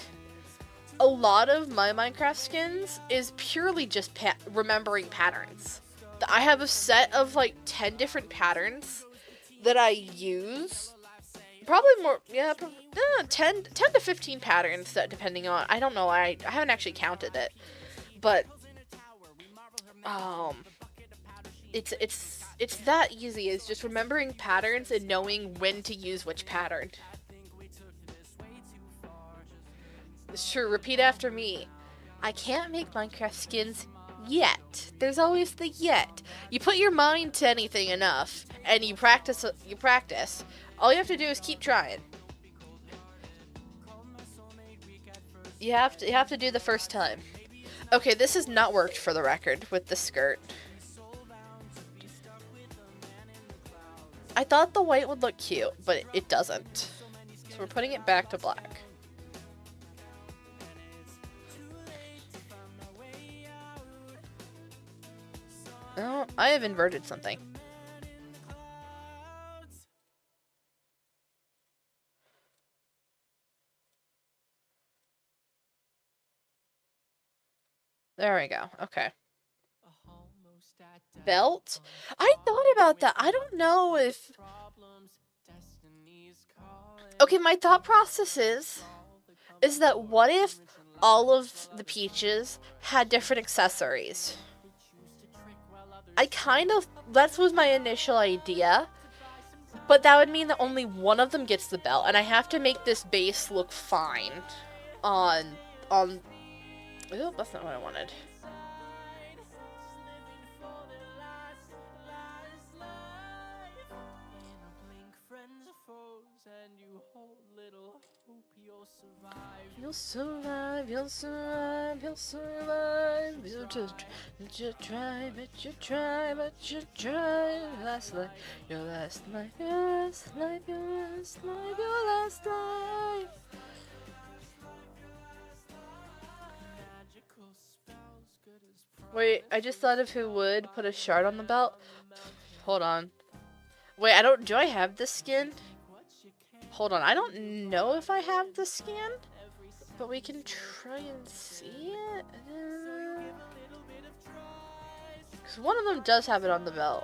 a lot of my Minecraft skins is purely just remembering patterns. I have a set of like 10 different patterns that I use. Probably more, yeah, 10 to 15 patterns, that depending on, I don't know, I haven't actually counted it. But, it's that easy. It's just remembering patterns and knowing when to use which pattern. Sure, repeat after me. I can't make Minecraft skins yet. There's always the yet. You put your mind to anything enough, and you practice. All you have to do is keep trying. You have to do the first time. Okay, this has not worked for the record with the skirt. I thought the white would look cute, but it doesn't. So we're putting it back to black. Oh, I have inverted something. There we go. Okay. Belt? I thought about that. I don't know if... Okay, my thought process is that what if all of the peaches had different accessories? That was my initial idea, but that would mean that only one of them gets the belt, and I have to make this base look fine on, ooh, that's not what I wanted. You'll survive, you'll survive, you'll survive. You'll just try, but you try, but you try. Last life, your last life, your last life, your last life, your last life. Wait, I just thought of who would put a shard on the belt. Hold on. Wait, do I have this skin? Hold on, I don't know if I have the skin, but we can try and see it. Because one of them does have it on the belt.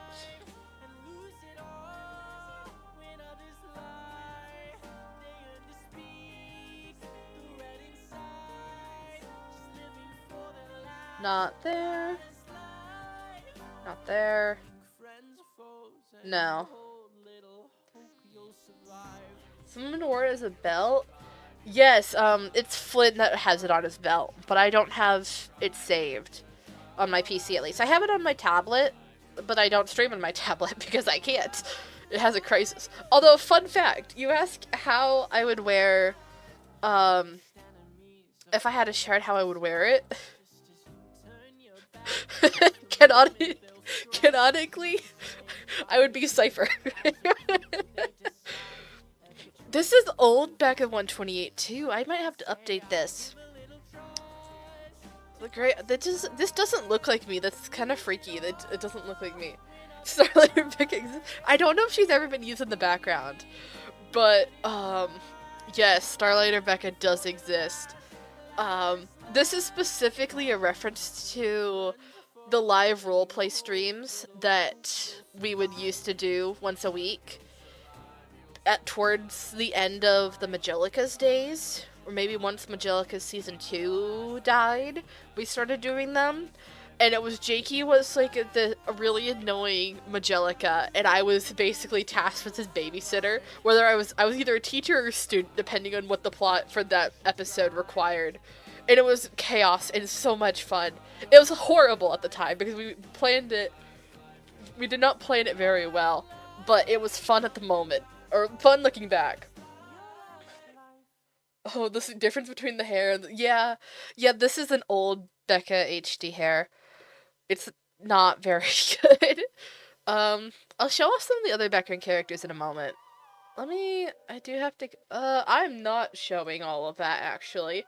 Not there. Not there. No. Someone wore it as a belt? Yes, it's Flynn that has it on his belt, but I don't have it saved. On my PC, at least. I have it on my tablet, but I don't stream on my tablet because I can't. It has a crisis. Although, fun fact, you ask how I would wear, if I had a shard, how I would wear it. Canonically, I would be Cypher. This is old back in 128 too. I might have to update this. This doesn't look like me. That's kind of freaky. It doesn't look like me. Starlighter Becca. I don't know if she's ever been used in the background, but yes, Starlighter Becca does exist. This is specifically a reference to the live roleplay streams that we would used to do once a week towards the end of the Magelica's days, or maybe once Magelica's season 2 died, we started doing them. And it was Jakey was like a really annoying Magelica, and I was basically tasked with his babysitter. Whether I was either a teacher or a student, depending on what the plot for that episode required. And it was chaos and so much fun. It was horrible at the time because we did not plan it very well, but it was fun at the moment. Or fun looking back. Oh, this difference between the hair. Yeah, this is an old Becca HD hair. It's not very good. I'll show off some of the other background characters in a moment. I do have to, I'm not showing all of that, actually.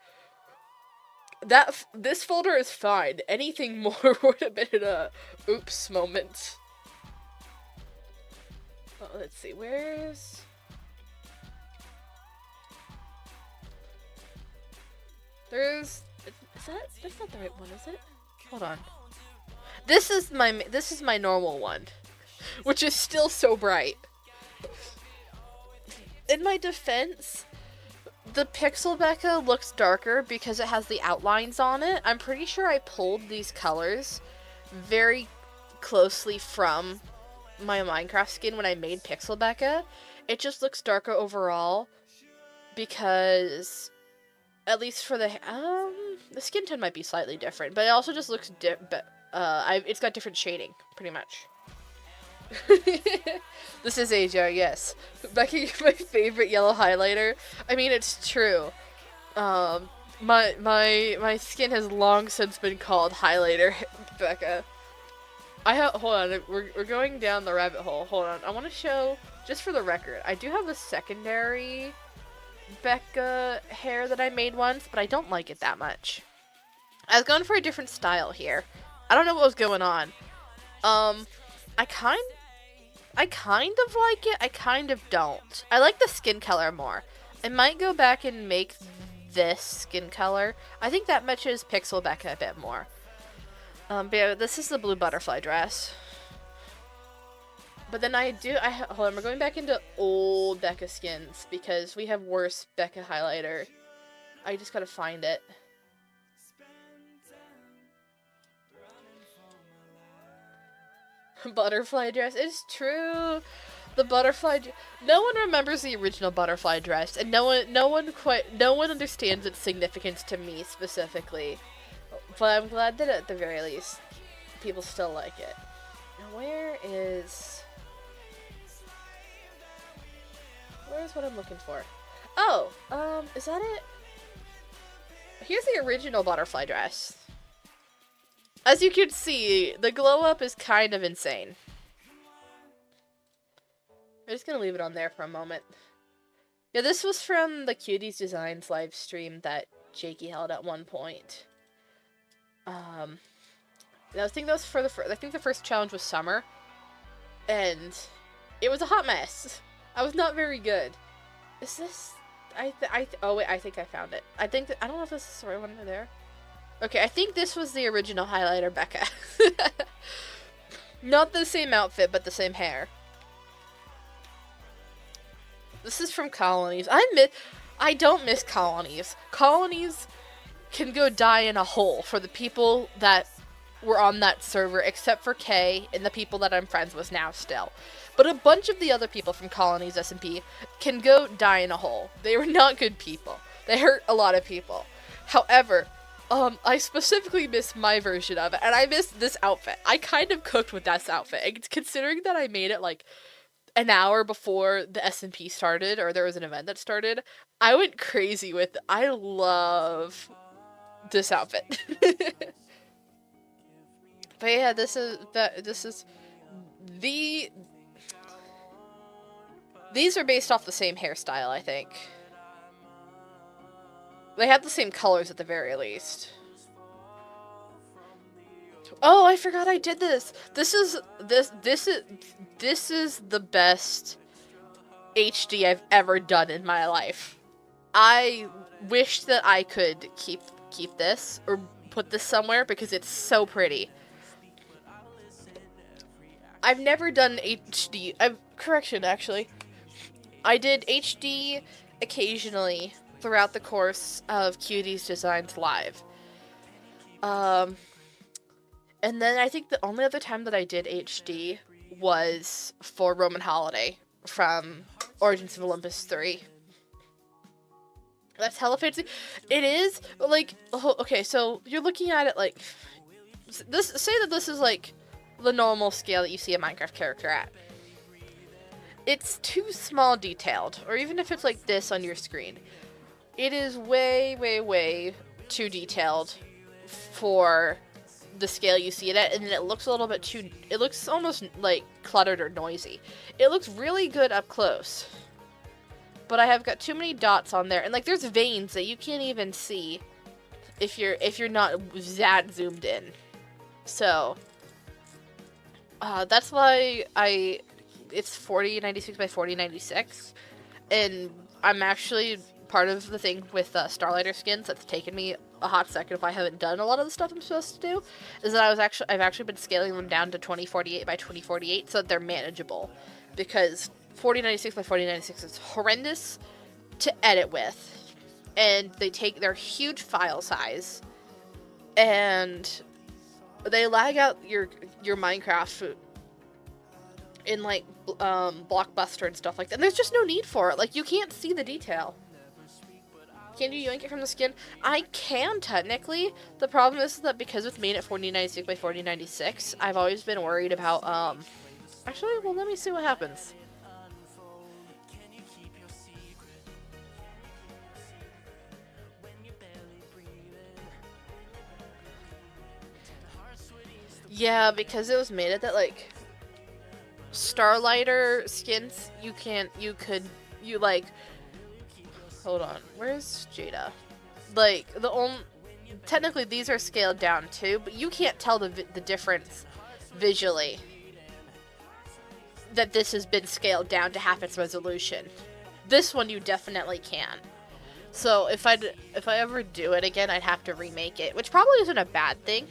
This folder is fine. Anything more would have been a oops moment. Oh, let's see, where's... There's... That's not the right one, is it? Hold on. This is my normal one, which is still so bright. In my defense, the Pixel Becca looks darker because it has the outlines on it. I'm pretty sure I pulled these colors very closely from my Minecraft skin when I made Pixel Becca. It just looks darker overall because, at least for the skin tone might be slightly different, but it also just looks it's got different shading, pretty much. This is AJ, yes. Becky, my favorite yellow highlighter. I mean, it's true. My skin has long since been called highlighter Becca. Hold on, we're going down the rabbit hole. Hold on, I want to show, just for the record, I do have a secondary Becca hair that I made once, but I don't like it that much. I was going for a different style here. I don't know what was going on. I kind of like it, I kind of don't. I like the skin color more. I might go back and make this skin color. I think that matches Pixel Becca a bit more. But yeah, this is the blue butterfly dress. But then hold on, we're going back into old Becca skins because we have worse Becca highlighter. I just gotta find it. Butterfly dress. It's true. The butterfly. No one remembers the original butterfly dress, and no one understands its significance to me specifically. But I'm glad that at the very least, people still like it. Now, where's what I'm looking for? Oh, is that it? Here's the original butterfly dress. As you can see, the glow up is kind of insane. I'm just gonna leave it on there for a moment. Yeah, this was from the Cuties Designs live stream that Jakey held at one point. I think that was for I think the first challenge was summer, and it was a hot mess. I was not very good. Is this? Oh wait, I think I found it. I don't know if this is the right one there. Okay, I think this was the original highlighter Becca. Not the same outfit, but the same hair. This is from Colonies. I don't miss Colonies. Colonies can go die in a hole for the people that were on that server, except for Kay and the people that I'm friends with now still. But a bunch of the other people from Colonies SMP can go die in a hole. They were not good people. They hurt a lot of people. However, I specifically missed my version of it, and I missed this outfit. I kind of cooked with this outfit, and considering that I made it like an hour before the SMP started, or there was an event that started, I went crazy with it. I love this outfit. But yeah, these are based off the same hairstyle, I think. They have the same colors at the very least. Oh, I forgot I did this. This is the best HD I've ever done in my life. I wish that I could keep this or put this somewhere because it's so pretty. I've never done HD. Correction, actually. I did HD occasionally throughout the course of Cuties Designs Live. And then I think the only other time that I did HD was for Roman Holiday from Origins of Olympus 3. That's hella fancy. It is, like, okay, so you're looking at it like, say that this is like the normal scale that you see a Minecraft character at. It's too small detailed, or even if it's like this on your screen, it is way, way, way too detailed for the scale you see it at, and it looks a little bit too, it looks almost like cluttered or noisy. It looks really good up close, but I have got too many dots on there, and like there's veins that you can't even see if you're not that zoomed in. So that's why it's 4096 by 4096, and I'm actually part of the thing with Starlighter skins that's taken me a hot second if I haven't done a lot of the stuff I'm supposed to do, is that I've actually been scaling them down to 2048 by 2048 so that they're manageable, because 4096 by 4096 is horrendous to edit with, and they're huge file size, and they lag out your Minecraft in like Blockbuster and stuff like that. And there's just no need for it. Like, you can't see the detail. Can you yank it from the skin? I can, technically. The problem is that because it's made at 4096 by 4096, I've always been worried about, actually, well, let me see what happens. Yeah, because it was made at that, like, Starlighter skins, hold on, where's Jada? Like, technically these are scaled down too, but you can't tell the difference visually that this has been scaled down to half its resolution. This one you definitely can. So if I ever do it again, I'd have to remake it, which probably isn't a bad thing,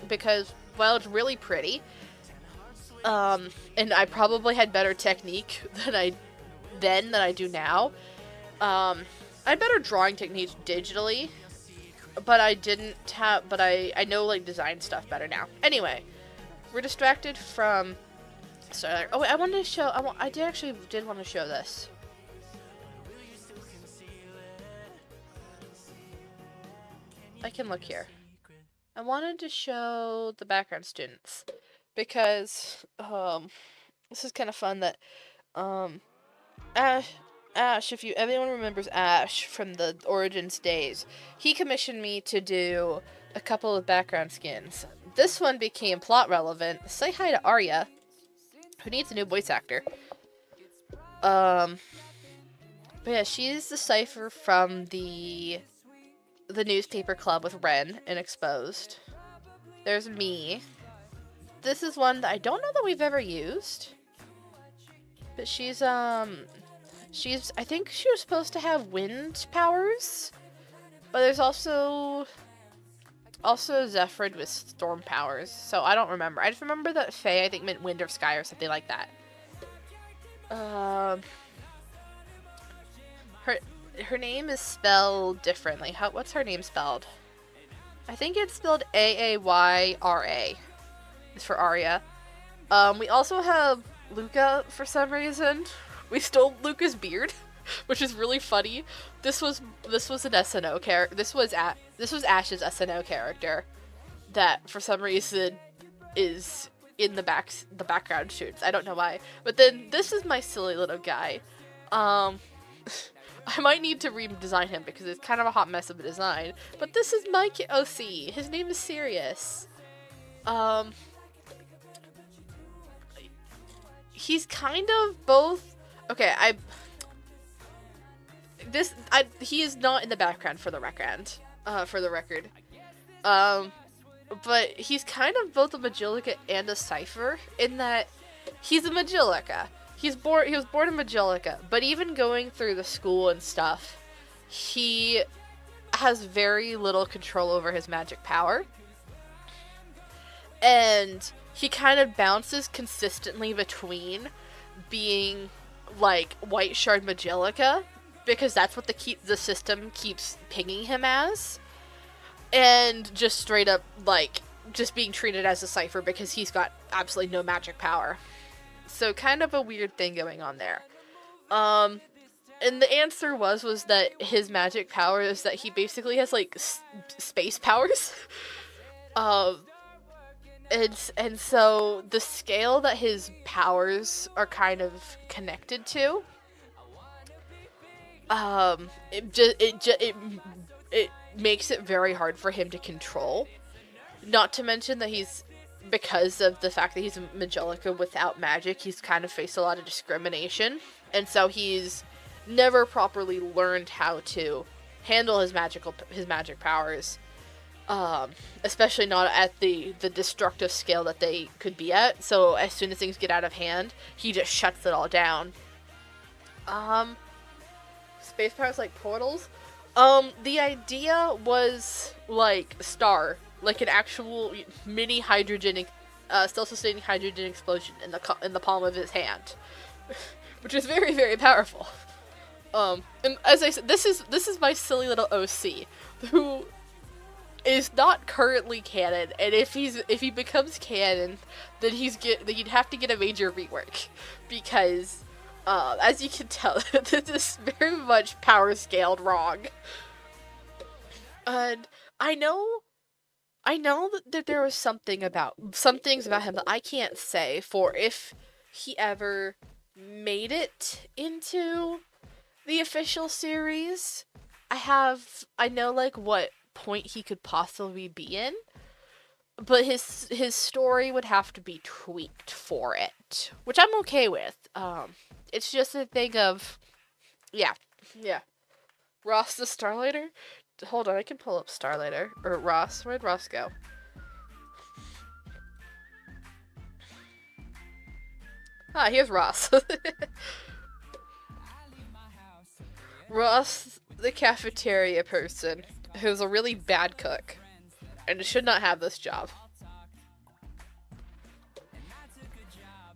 because, well, it's really pretty. And I probably had better technique than I do now. I had better drawing techniques digitally, but I know, like, design stuff better now. Anyway, we're distracted from Starlighter. Oh wait, I wanted to show, I did want to show this. I can look here. I wanted to show the background students, because this is kind of fun that Ash, if anyone remembers Ash from the Origins days, he commissioned me to do a couple of background skins. This one became plot relevant. Say hi to Arya, who needs a new voice actor. But yeah, she's the cipher from the newspaper club with Ren and Exposed. There's me. This is one that I don't know that we've ever used. But she's, I think she was supposed to have wind powers. But there's also Zephrid with storm powers. So I don't remember. I just remember that Faye, I think, meant wind or sky or something like that. Her name is spelled differently. What's her name spelled? I think it's spelled Aayra. It's for Arya. We also have Luca for some reason. We stole Luca's beard, which is really funny. This was an SNO character. This was Ash's SNO character that for some reason is in the background shoots. I don't know why. But then this is my silly little guy. I might need to redesign him because it's kind of a hot mess of a design. But this is my OC. His name is Sirius. He's kind of both. Okay, he is not in the background for the record. But he's kind of both a Magilica and a Cipher in that he's a Magilica. He was born in Magilica, but even going through the school and stuff, he has very little control over his magic power. And he kind of bounces consistently between being like White Shard Magilica, because that's what the system keeps pinging him as, and just straight up like just being treated as a Cipher because he's got absolutely no magic power. So kind of a weird thing going on there. And the answer was that his magic power is that he basically has like space powers. And so the scale that his powers are kind of connected to, it makes it very hard for him to control. Not to mention that because of the fact that he's a Magilica without magic, he's kind of faced a lot of discrimination, and so he's never properly learned how to handle his magic powers, especially not at the destructive scale that they could be at. So as soon as things get out of hand, he just shuts it all down. space powers like portals. The idea was like Star, like an actual mini hydrogen, self-sustaining hydrogen explosion in the palm of his hand, which is very, very powerful. And as I said, this is my silly little OC, who is not currently canon, and if he becomes canon, then he'd have to get a major rework, because as you can tell, this is very much power scaled wrong. And I know that there was some things about him that I can't say for if he ever made it into the official series. I know like what point he could possibly be in, but his story would have to be tweaked for it, which I'm okay with. It's just a thing of, yeah. Ross the Starlighter? Hold on, I can pull up Starlighter. Or Ross. Where'd Ross go? Ah, here's Ross. Ross, the cafeteria person, who's a really bad cook, and should not have this job.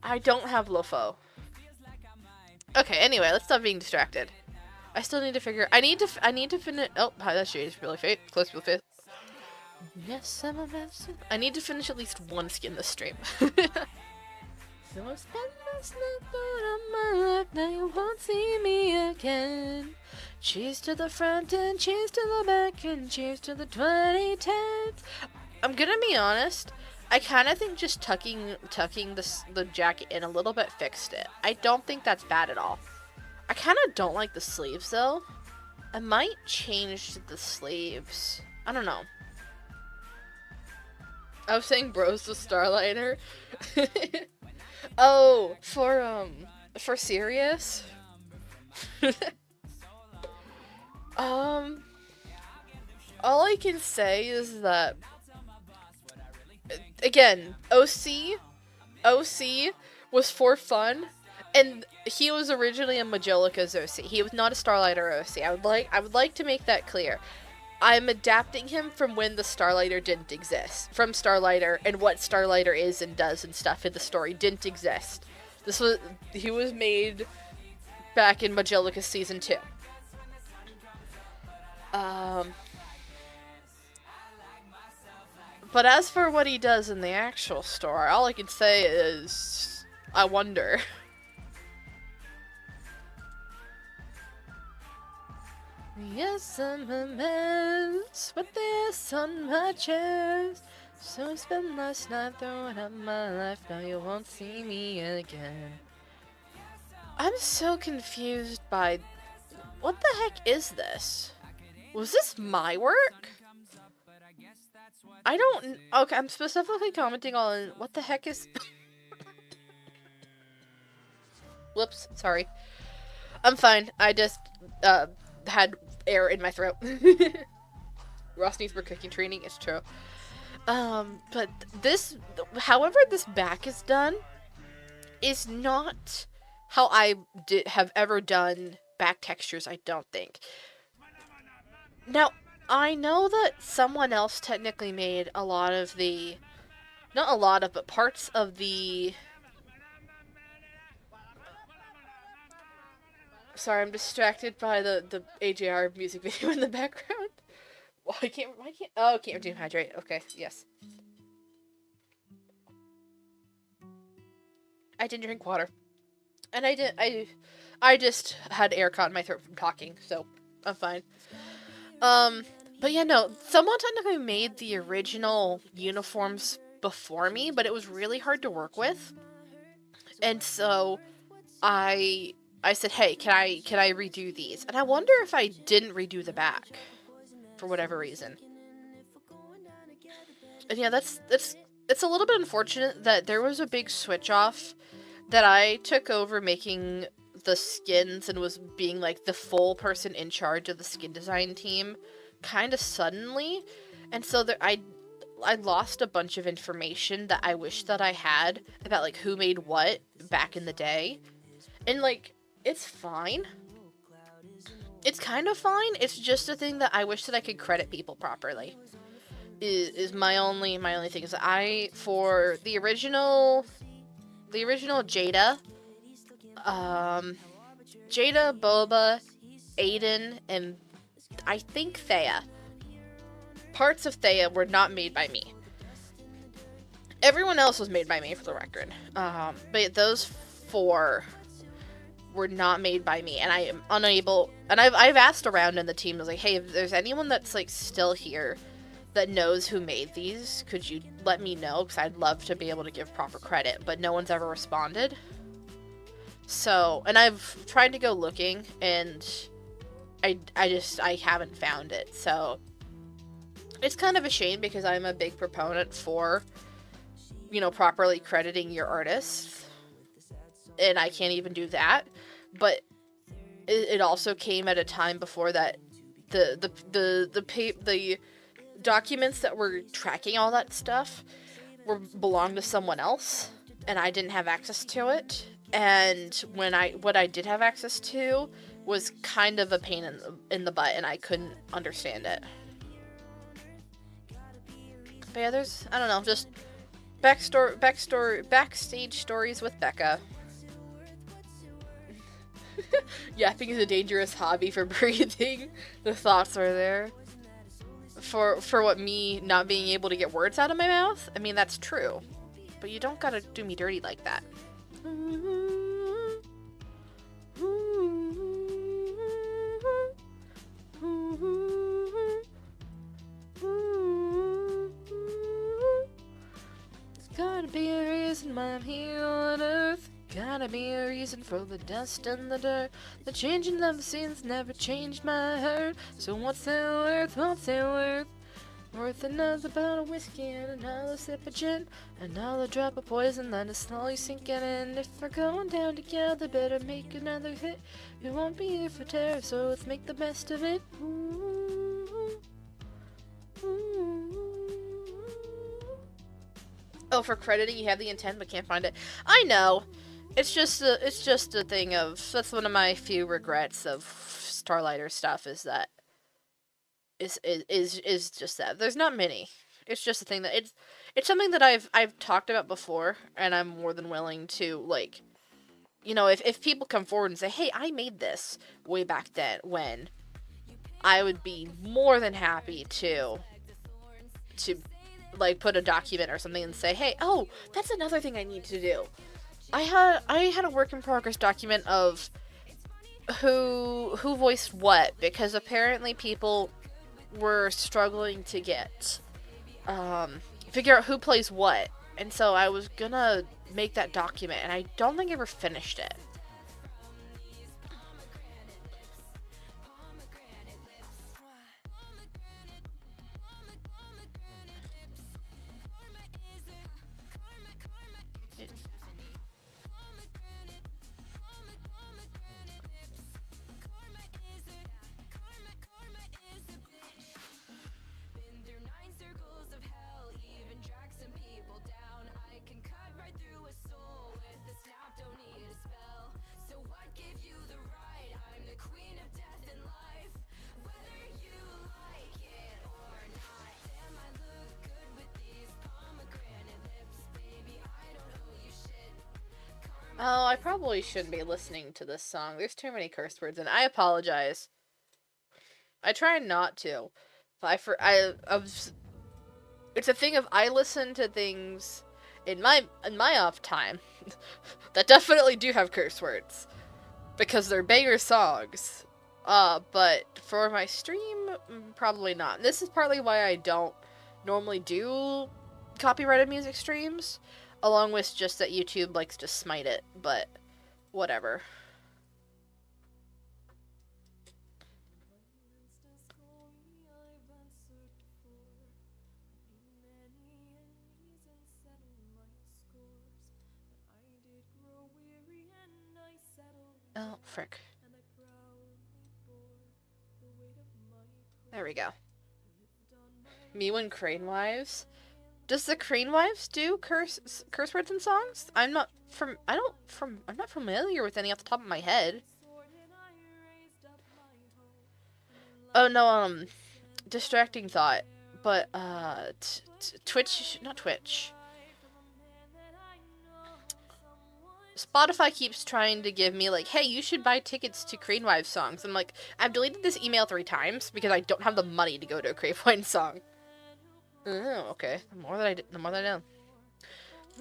I don't have LoFo. Okay, anyway, let's stop being distracted. I still need to figure. I need to finish. Oh, hi, that shade is really close to the face. Yes, I'm a mess. I need to finish at least one skin this stream. So I spent last night on my life, now you won't see me again. Cheers to the front and cheers to the back and cheers to the 2010s. I'm gonna be honest. I kind of think just tucking the jacket in a little bit fixed it. I don't think that's bad at all. I kind of don't like the sleeves though. I might change the sleeves. I don't know. I was saying bros the Starlighter. Oh, for serious? All I can say is that, again, OC was for fun, and he was originally a Majolica's OC. He was not a Starlighter OC. I would like to make that clear. I'm adapting him from when the Starlighter didn't exist. From Starlighter, and what Starlighter is and does and stuff in the story didn't exist. He was made back in Majolica Season 2. But as for what he does in the actual story, all I can say is, I wonder. Yes, I'm a mess with this on my chest. So I spent last night throwing up my life, now you won't see me again. I'm so confused by, what the heck is this? Was this my work? I don't, okay, I'm specifically commenting on, what the heck is... Whoops, sorry. I'm fine, I just, had air in my throat. Ross needs more cooking training, it's true. But this, however this back is done, is not how I have ever done back textures, I don't think. Now, I know that someone else technically made a lot of the, not a lot of, but parts of the, sorry, I'm distracted by the AJR music video in the background. Well, why can't, oh, can't dehydrate, okay, yes. I didn't drink water. And I just had air caught in my throat from talking, so I'm fine. But yeah, no, someone technically made the original uniforms before me, but it was really hard to work with. And so I said, hey, can I redo these? And I wonder if I didn't redo the back for whatever reason. And yeah, it's a little bit unfortunate that there was a big switch off, that I took over making the skins and was being like the full person in charge of the skin design team kind of suddenly, and so I lost a bunch of information that I wish that I had about like who made what back in the day. And like, it's fine. It's kind of fine. It's just a thing that I wish that I could credit people properly. Is my only thing is that for the original Jada, Jada, Boba, Aiden, and I think Thea. Parts of Thea were not made by me. Everyone else was made by me, for the record. But those 4 were not made by me, and I am unable. And I've asked around in the team, I was like, hey, if there's anyone that's like still here that knows who made these, could you let me know? Because I'd love to be able to give proper credit, but no one's ever responded. So, and I've tried to go looking, and I haven't found it. So it's kind of a shame, because I'm a big proponent for, properly crediting your artists, and I can't even do that. But it also came at a time before that the documents that were tracking all that stuff belonged to someone else, and I didn't have access to it. And what I did have access to was kind of a pain in the butt, and I couldn't understand it. But yeah, there's, I don't know, just backstage stories with Becca. Yapping is a dangerous hobby for breathing. The thoughts are there. For what, me not being able to get words out of my mouth? I mean, that's true. But you don't gotta do me dirty like that. There's gotta be a reason why I'm here on Earth. Gotta be a reason for the dust and the dirt. The changing of the seasons never changed my hurt. So what's it worth? What's it worth? Worth another bottle of whiskey and another sip of gin, another drop of poison that is slowly sinking in. If we're going down together, better make another hit. We won't be here for terror, so let's make the best of it. Ooh. Ooh. Oh, for crediting, you have the intent but can't find it. I know. It's just a thing of, that's one of my few regrets of Starlighter stuff, is that is just that there's not many. It's just a thing that it's something that I've talked about before, and I'm more than willing to, like, if people come forward and say, hey, I made this way back then, when I would be more than happy to like put a document or something and say, hey, oh, that's another thing I need to do. I had a work in progress document of who voiced what, because apparently people were struggling to figure out who plays what, and so I was gonna make that document, and I don't think I ever finished it. Oh, I probably shouldn't be listening to this song. There's too many curse words, and I apologize. I try not to. But it's a thing of, I listen to things in my off time that definitely do have curse words, because they're banger songs. But for my stream, probably not. And this is partly why I don't normally do copyrighted music streams, along with just that YouTube likes to smite it, but whatever. Oh, frick. There we go. Me when Crane Wives. Does the Crane Wives do curse words in songs? I'm not familiar with any off the top of my head. Oh no, distracting thought. But Twitch, not Twitch. Spotify keeps trying to give me like, hey, you should buy tickets to Crane Wives songs. I'm like, I've deleted this email 3 times because I don't have the money to go to a Crane Wives song. Oh, okay. The more that I know.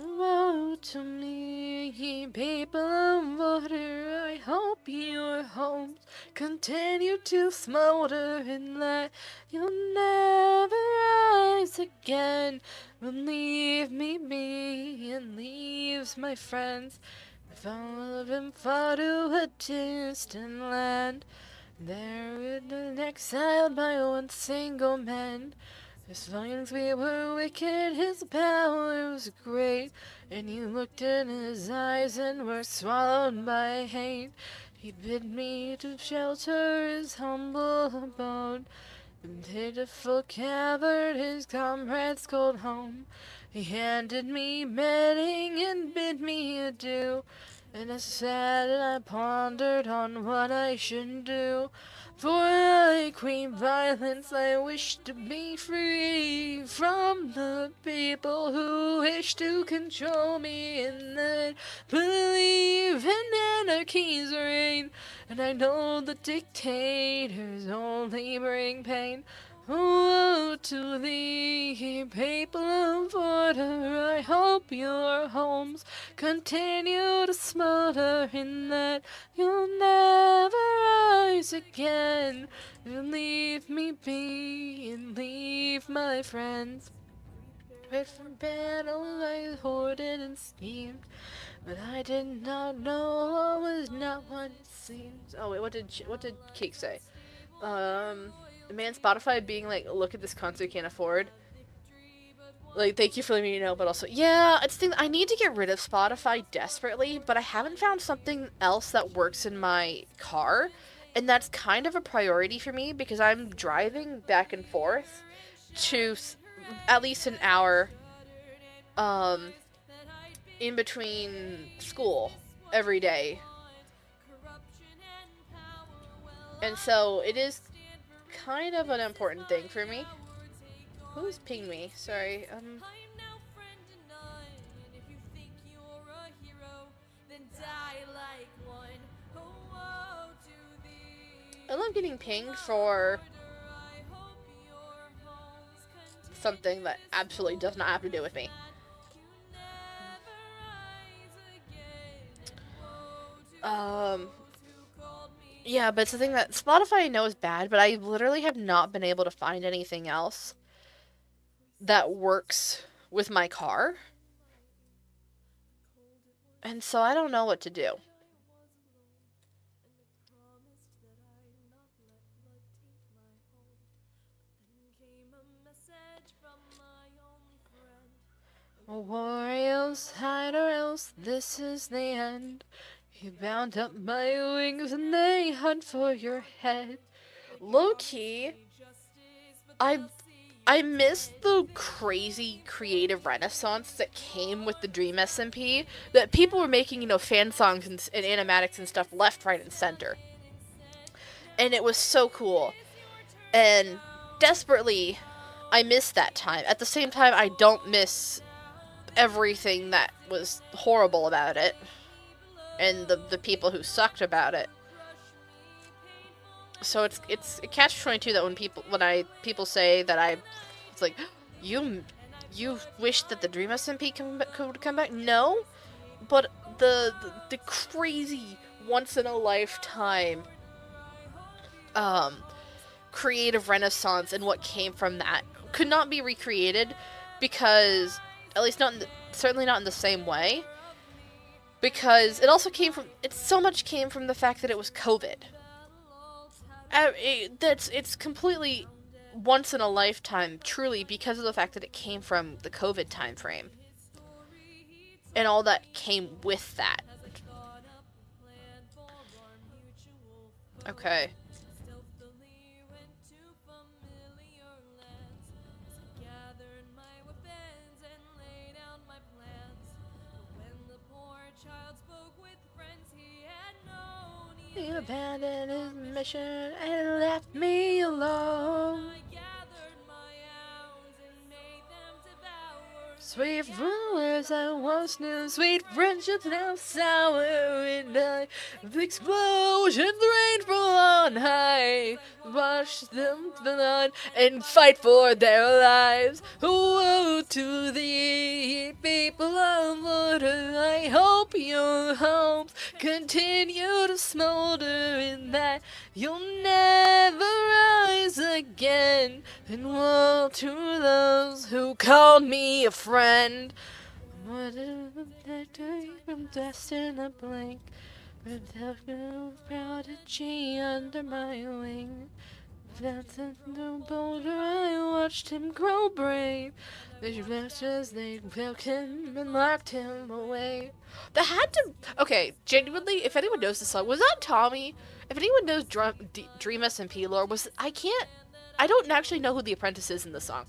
Woe to me, ye people of water, I hope your homes continue to smolder and that you'll never rise again. Will leave me be and leaves my friends. If all of them far to a distant land, there in exiled by one single man. As long as we were wicked, his power was great, and you looked in his eyes and were swallowed by hate. He bid me to shelter his humble abode, in pitiful cavern his comrades called home. He handed me bedding and bid me adieu, and as sad I pondered on what I should do. For like Queen Violence, I wish to be free from the people who wish to control me and that believe in anarchy's reign. And I know the dictators only bring pain. Woe to thee, people of order, I hope your homes continue to smolder in that you'll never rise again. And leave me be and leave my friends. Prepared for battle, I hoarded and schemed, but I did not know all was not what it seems. Oh wait, what did Cake say? Man, Spotify being like, look at this concert you can't afford. Like, thank you for letting me know, but also, yeah, it's thing. I need to get rid of Spotify desperately, but I haven't found something else that works in my car, and that's kind of a priority for me because I'm driving back and forth to at least an hour, in between school every day, and so it is kind of an important thing for me. Who's pinged me? Sorry. I love getting pinged for something that absolutely does not have to do with me. Yeah, but it's the thing that Spotify I know is bad, but I literally have not been able to find anything else that works with my car. And so I don't know what to do. Warriors, hide or else this is the end. You bound up my wings and they hunt for your head. Low-key, I missed the crazy creative renaissance that came with the Dream SMP. That people were making, fan songs and animatics and stuff left, right, and center. And it was so cool. And desperately, I miss that time. At the same time, I don't miss everything that was horrible about it. And the people who sucked about it. So it's a catch-22 that when people say that it's like, you wish that the Dream SMP could come back? No, but the crazy once in a lifetime creative renaissance and what came from that could not be recreated because, at least certainly not in the same way, because so much came from the fact that it was COVID. It's completely once in a lifetime, truly, because of the fact that it came from the COVID time frame. And all that came with that. Okay. He abandoned his mission and left me alone. Sweet flowers I once knew, sweet friendships now sour and die. The explosions rain from on high, watch them blood and fight for their lives. Woe to the people of water, I hope your homes continue to smolder in that you'll never rise again. And woe to those who called me a friend. What if that day from dust in a blink, without no prodigy under my wing? That's a new boulder, I watched him grow brave. The masters, they took him and locked him away. That had to... Okay, genuinely, if anyone knows the song, was that Tommy? If anyone knows Dream SMP lore, was... I don't actually know who the apprentice is in the song.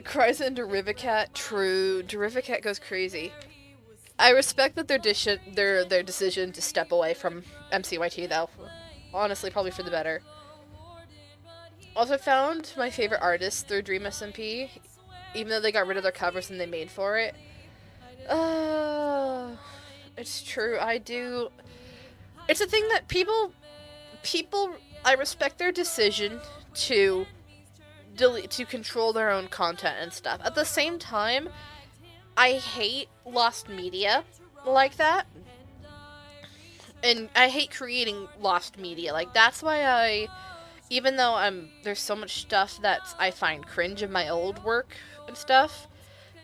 Cries into Derivicat, true. Derivicat goes crazy. I respect that their decision to step away from MCYT, though. Honestly, probably for the better. Also found my favorite artists through Dream SMP, even though they got rid of their covers and they made for it. It's true, I do. It's a thing that people, I respect their decision to control their own content and stuff. At the same time, I hate lost media like that. And I hate creating lost media. Like, that's why even though there's so much stuff that I find cringe in my old work and stuff,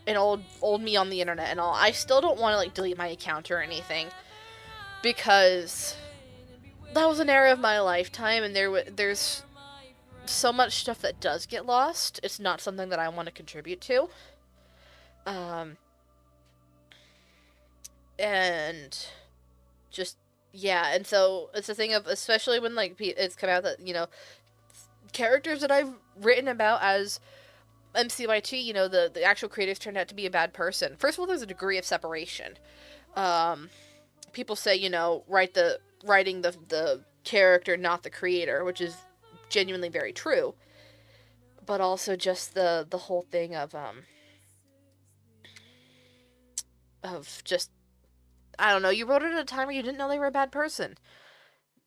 and old me on the internet and all, I still don't want to, like, delete my account or anything, because that was an era of my lifetime, and there's so much stuff that does get lost. It's not something that I want to contribute to. And just... Yeah, and so it's a thing of, especially when, like, it's come out that, you know, characters that I've written about as MCYT, you know, the actual creators turned out to be a bad person. First of all, there's a degree of separation. People say, you know, writing the character, not the creator, which is genuinely very true. But also just the whole thing of just, I don't know, you wrote it at a time where you didn't know they were a bad person.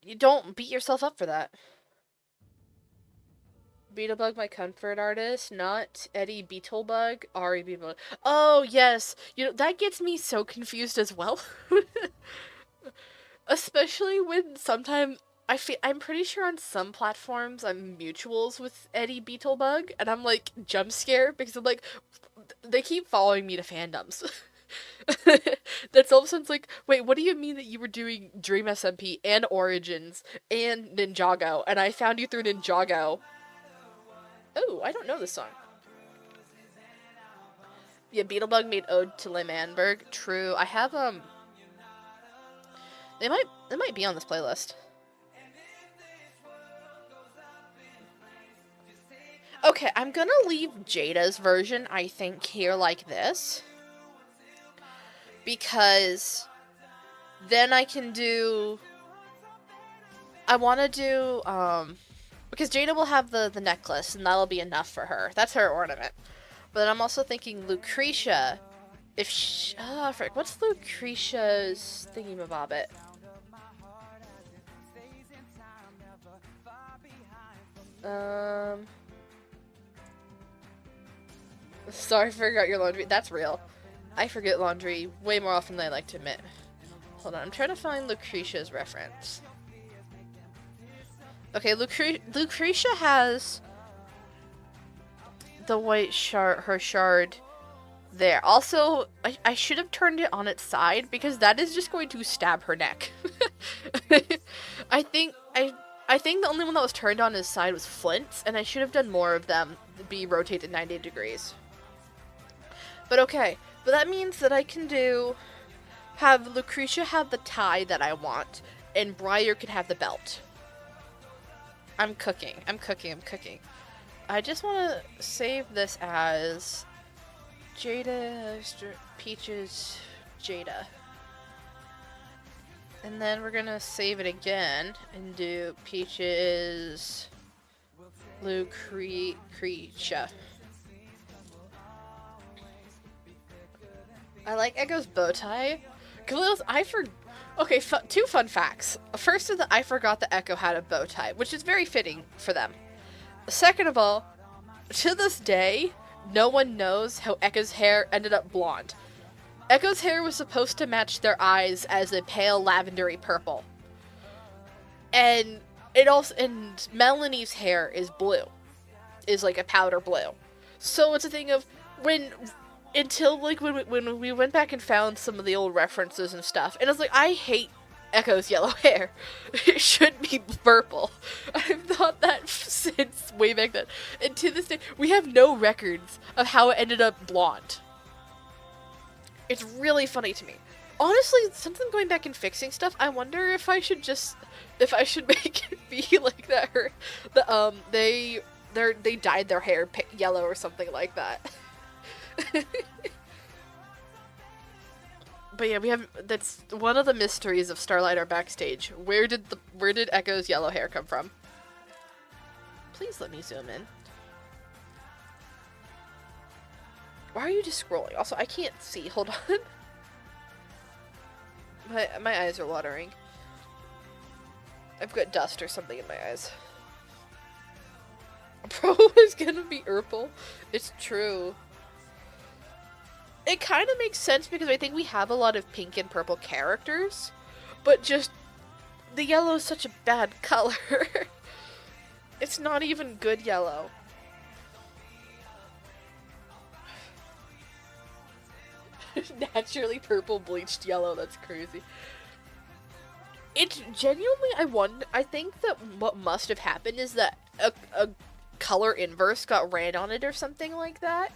You don't beat yourself up for that. Beetlebug, my comfort artist, not Eddie Beetlebug, Ari Beetlebug. Oh, yes. You know, that gets me so confused as well. Especially when sometimes I'm pretty sure on some platforms I'm mutuals with Eddie Beetlebug, and I'm like jump scared because I'm like, they keep following me to fandoms. That's all of a sudden like, wait, what do you mean that you were doing Dream SMP and Origins and Ninjago, and I found you through Ninjago? Oh, I don't know this song. Yeah, Beetlebug made Ode to Lim Anberg. True. I have It might be on this playlist. Okay, I'm gonna leave Jada's version, I think, here like this. Because then I can do... I want to do, because Jada will have the necklace, and that'll be enough for her. That's her ornament. But I'm also thinking Lucretia, if she... frick, what's Lucretia's thingy-mabobbit? Sorry, I forgot your laundry. That's real. I forget laundry way more often than I like to admit. Hold on, I'm trying to find Lucretia's reference. Okay, Lucretia has the white shard, her shard there. Also, I should have turned it on its side because that is just going to stab her neck. I think the only one that was turned on his side was Flint's, and I should have done more of them to be rotated 90 degrees. But okay, but that means that I can have Lucretia have the tie that I want, and Briar could have the belt. I'm cooking. I just want to save this as Jada, Peaches, Jada. And then we're gonna save it again and do Peaches, Lucretia. I like Echo's bow tie. Khalil's, okay, two fun facts. First is that I forgot that Echo had a bow tie, which is very fitting for them. Second of all, to this day, no one knows how Echo's hair ended up blonde. Echo's hair was supposed to match their eyes as a pale lavendery purple. And Melanie's hair is blue. Is like a powder blue. So it's a thing of when we went back and found some of the old references and stuff, and I was like, I hate Echo's yellow hair. It should be purple. I've thought that since way back then. And to this day, we have no records of how it ended up blonde. It's really funny to me. Honestly, since I'm going back and fixing stuff, I wonder if I should make it be like that. They dyed their hair yellow or something like that. But yeah, that's one of the mysteries of Starlighter backstage. Where did Echo's yellow hair come from? Please let me zoom in. Why are you just scrolling? Also, I can't see. Hold on. My eyes are watering. I've got dust or something in my eyes. Bro is gonna be Urple. It's true. It kind of makes sense because I think we have a lot of pink and purple characters, but just the yellow is such a bad color. It's not even good yellow. Naturally purple bleached yellow, that's crazy. It's genuinely, I think that what must have happened is that a color inverse got ran on it or something like that.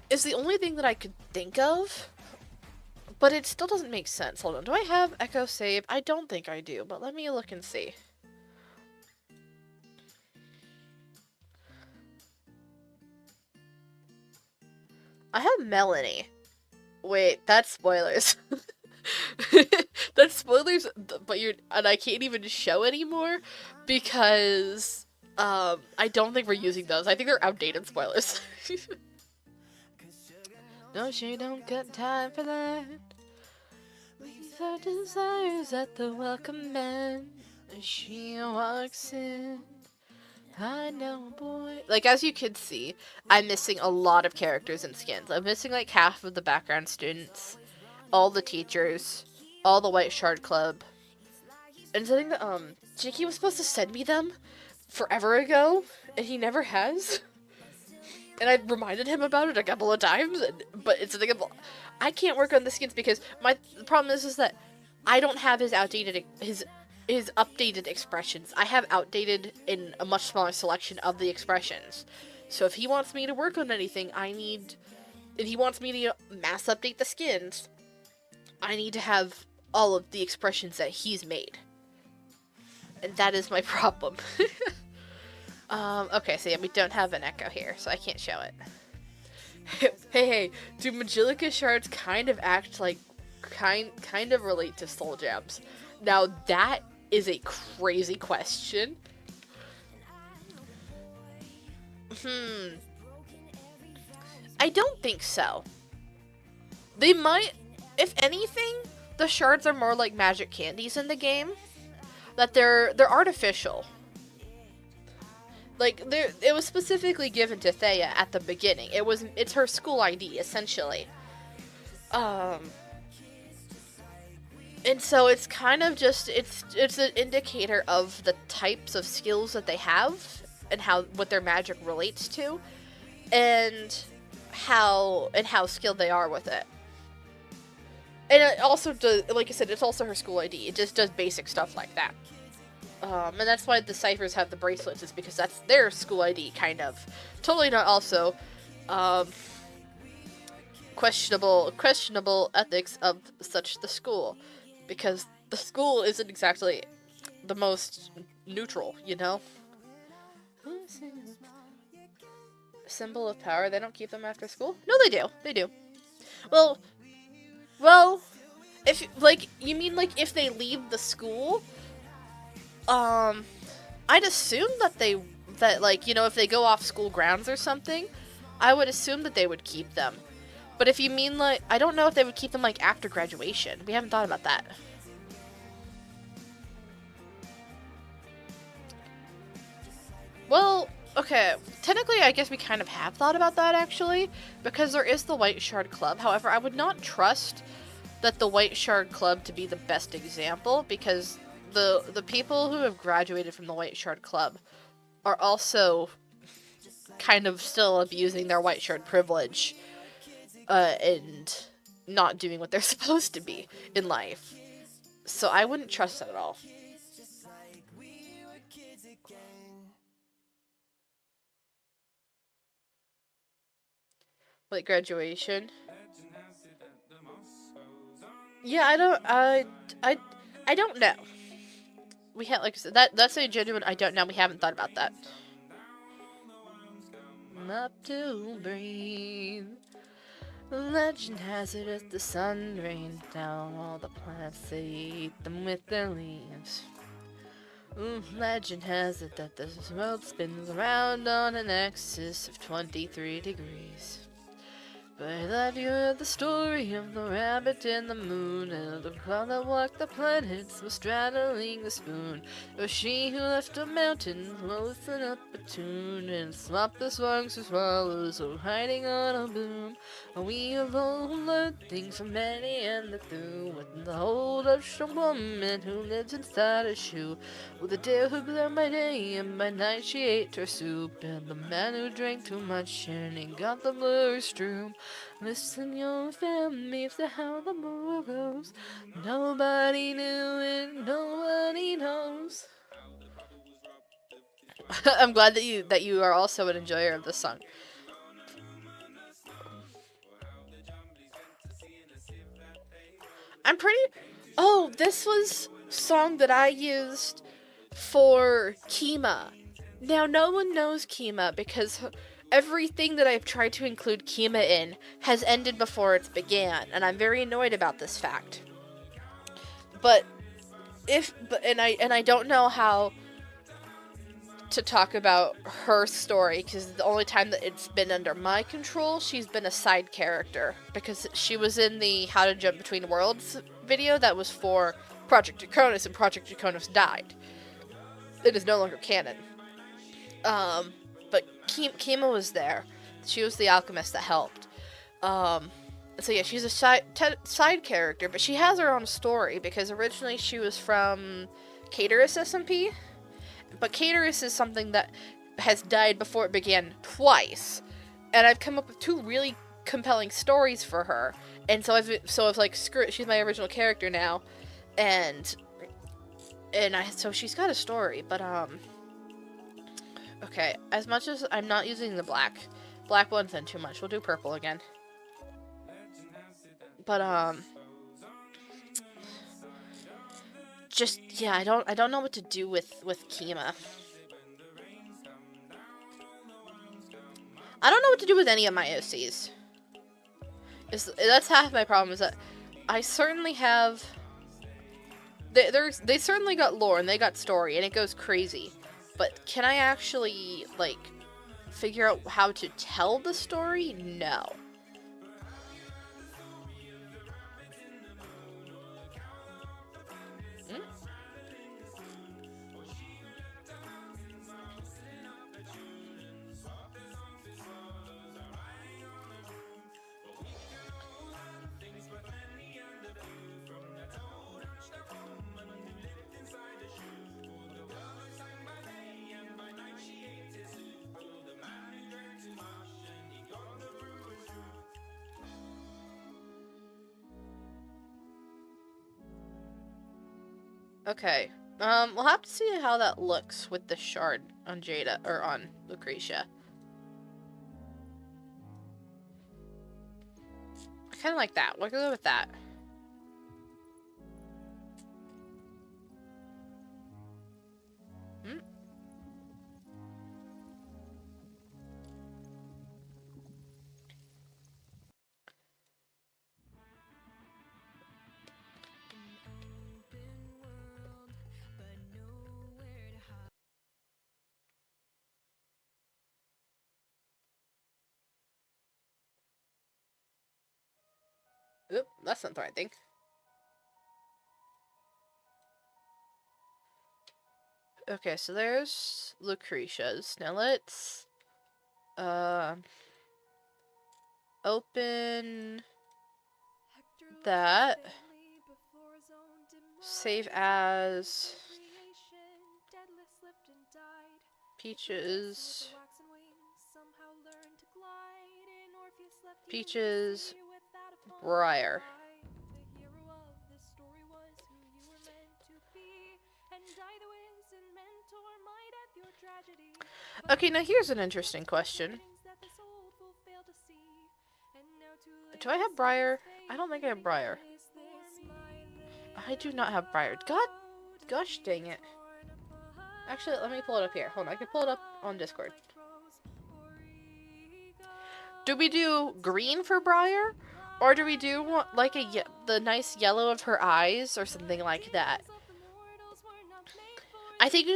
Is the only thing that I could think of. But it still doesn't make sense. Hold on, do I have Echo saved? I don't think I do, but let me look and see. I have Melanie. Wait, that's spoilers. That's spoilers, but I can't even show anymore because I don't think we're using those. I think they're outdated spoilers. No, she don't got time for that. Leave her desires at the welcome mat. She walks in. I know, boy. Like, as you can see, I'm missing a lot of characters and skins. I'm missing, like, half of the background students, all the teachers, all the White Shard Club. And so I think that, Jakey was supposed to send me them forever ago, and he never has. And I reminded him about it a couple of times, but it's a thing of, I can't work on the skins because the problem is that I don't have his updated expressions. I have outdated in a much smaller selection of the expressions. So if he wants me to work on anything, if he wants me to mass update the skins, I need to have all of the expressions that he's made. And that is my problem. Okay, so yeah, we don't have an Echo here, so I can't show it. hey, do Magilica shards kind of act like, kind of relate to soul gems? Now that is a crazy question. I don't think so. They might, if anything, the shards are more like magic candies in the game. That they're artificial. Like, it was specifically given to Thea at the beginning. It's her school ID, essentially. And so it's kind of just, it's an indicator of the types of skills that they have, and what their magic relates to, and how skilled they are with it. And it also does, like I said, it's also her school ID. It just does basic stuff like that. And that's why the ciphers have the bracelets, is because that's their school ID, kind of. Totally not also, questionable ethics of the school. Because the school isn't exactly the most neutral, you know? Symbol of power, they don't keep them after school? No, they do. They do. Well, if like you mean like if they leave the school, I'd assume that like, you know, if they go off school grounds or something, I would assume that they would keep them. But if you mean like, I don't know if they would keep them like after graduation. We haven't thought about that. Well, okay, technically I guess we kind of have thought about that actually, because there is the White Shard Club. However, I would not trust that the White Shard Club to be the best example, because the people who have graduated from the White Shard Club are also kind of still abusing their White Shard privilege, and not doing what they're supposed to be in life. So I wouldn't trust that at all. Like graduation. Yeah, I don't know. We have, like I said, that's a genuine I don't know. We haven't thought about that. Up to breathe. Legend has it as the sun rains down all the plants, they eat them with their leaves. Legend has it that the world spins around on an axis of 23 degrees. But have you heard the story of the rabbit and the moon, and the cloud that walked the planets was straddling the spoon? It was she who left a mountain, loosened up a tune, and swapped the songs for swallows who were hiding on a boom. And we alone learned things from Annie and the Thue, with the whole of strong woman who lives inside a shoe, with a deer who glowed by day, and by night she ate her soup, and the man who drank too much and he got the blue stream. Listen, your family, to how the moon goes. Nobody knew it, nobody knows. I'm glad that you are also an enjoyer of this song. I'm pretty. Oh, this was song that I used for Kima. Now, no one knows Kima because everything that I've tried to include Kima in has ended before it's began, and I'm very annoyed about this fact. But I don't know how to talk about her story, because the only time that it's been under my control, she's been a side character, because she was in the How to Jump Between Worlds video that was for Project Draconis, and Project Draconis died. It is no longer canon. But Kima was there. She was the alchemist that helped. So yeah, she's a side character, but she has her own story, because originally she was from Caterus SMP, but Caterus is something that has died before it began twice, and I've come up with two really compelling stories for her, and so I've like, screw it, she's my original character now, and so she's got a story, but okay, as much as I'm not using the black one's in too much, we'll do purple again. But just, yeah, I don't know what to do with Kima. I don't know what to do with any of my OCs. That's half my problem, is that I certainly have... They certainly got lore, and they got story, and it goes crazy. But can I actually, like, figure out how to tell the story? No. Okay. We'll have to see how that looks with the shard on Jada, or on Lucretia. I kind of like that. We'll go with that. Oop, that's not the right thing. Okay, so there's Lucretia's. Now let's open that. Save as Peaches. Peaches Briar. Okay, now here's an interesting question. Do I have Briar? I don't think I have Briar. I do not have Briar. Gosh dang it. Actually, let me pull it up here. Hold on, I can pull it up on Discord. Do we do green for Briar? Or do we do like the nice yellow of her eyes or something like that? I think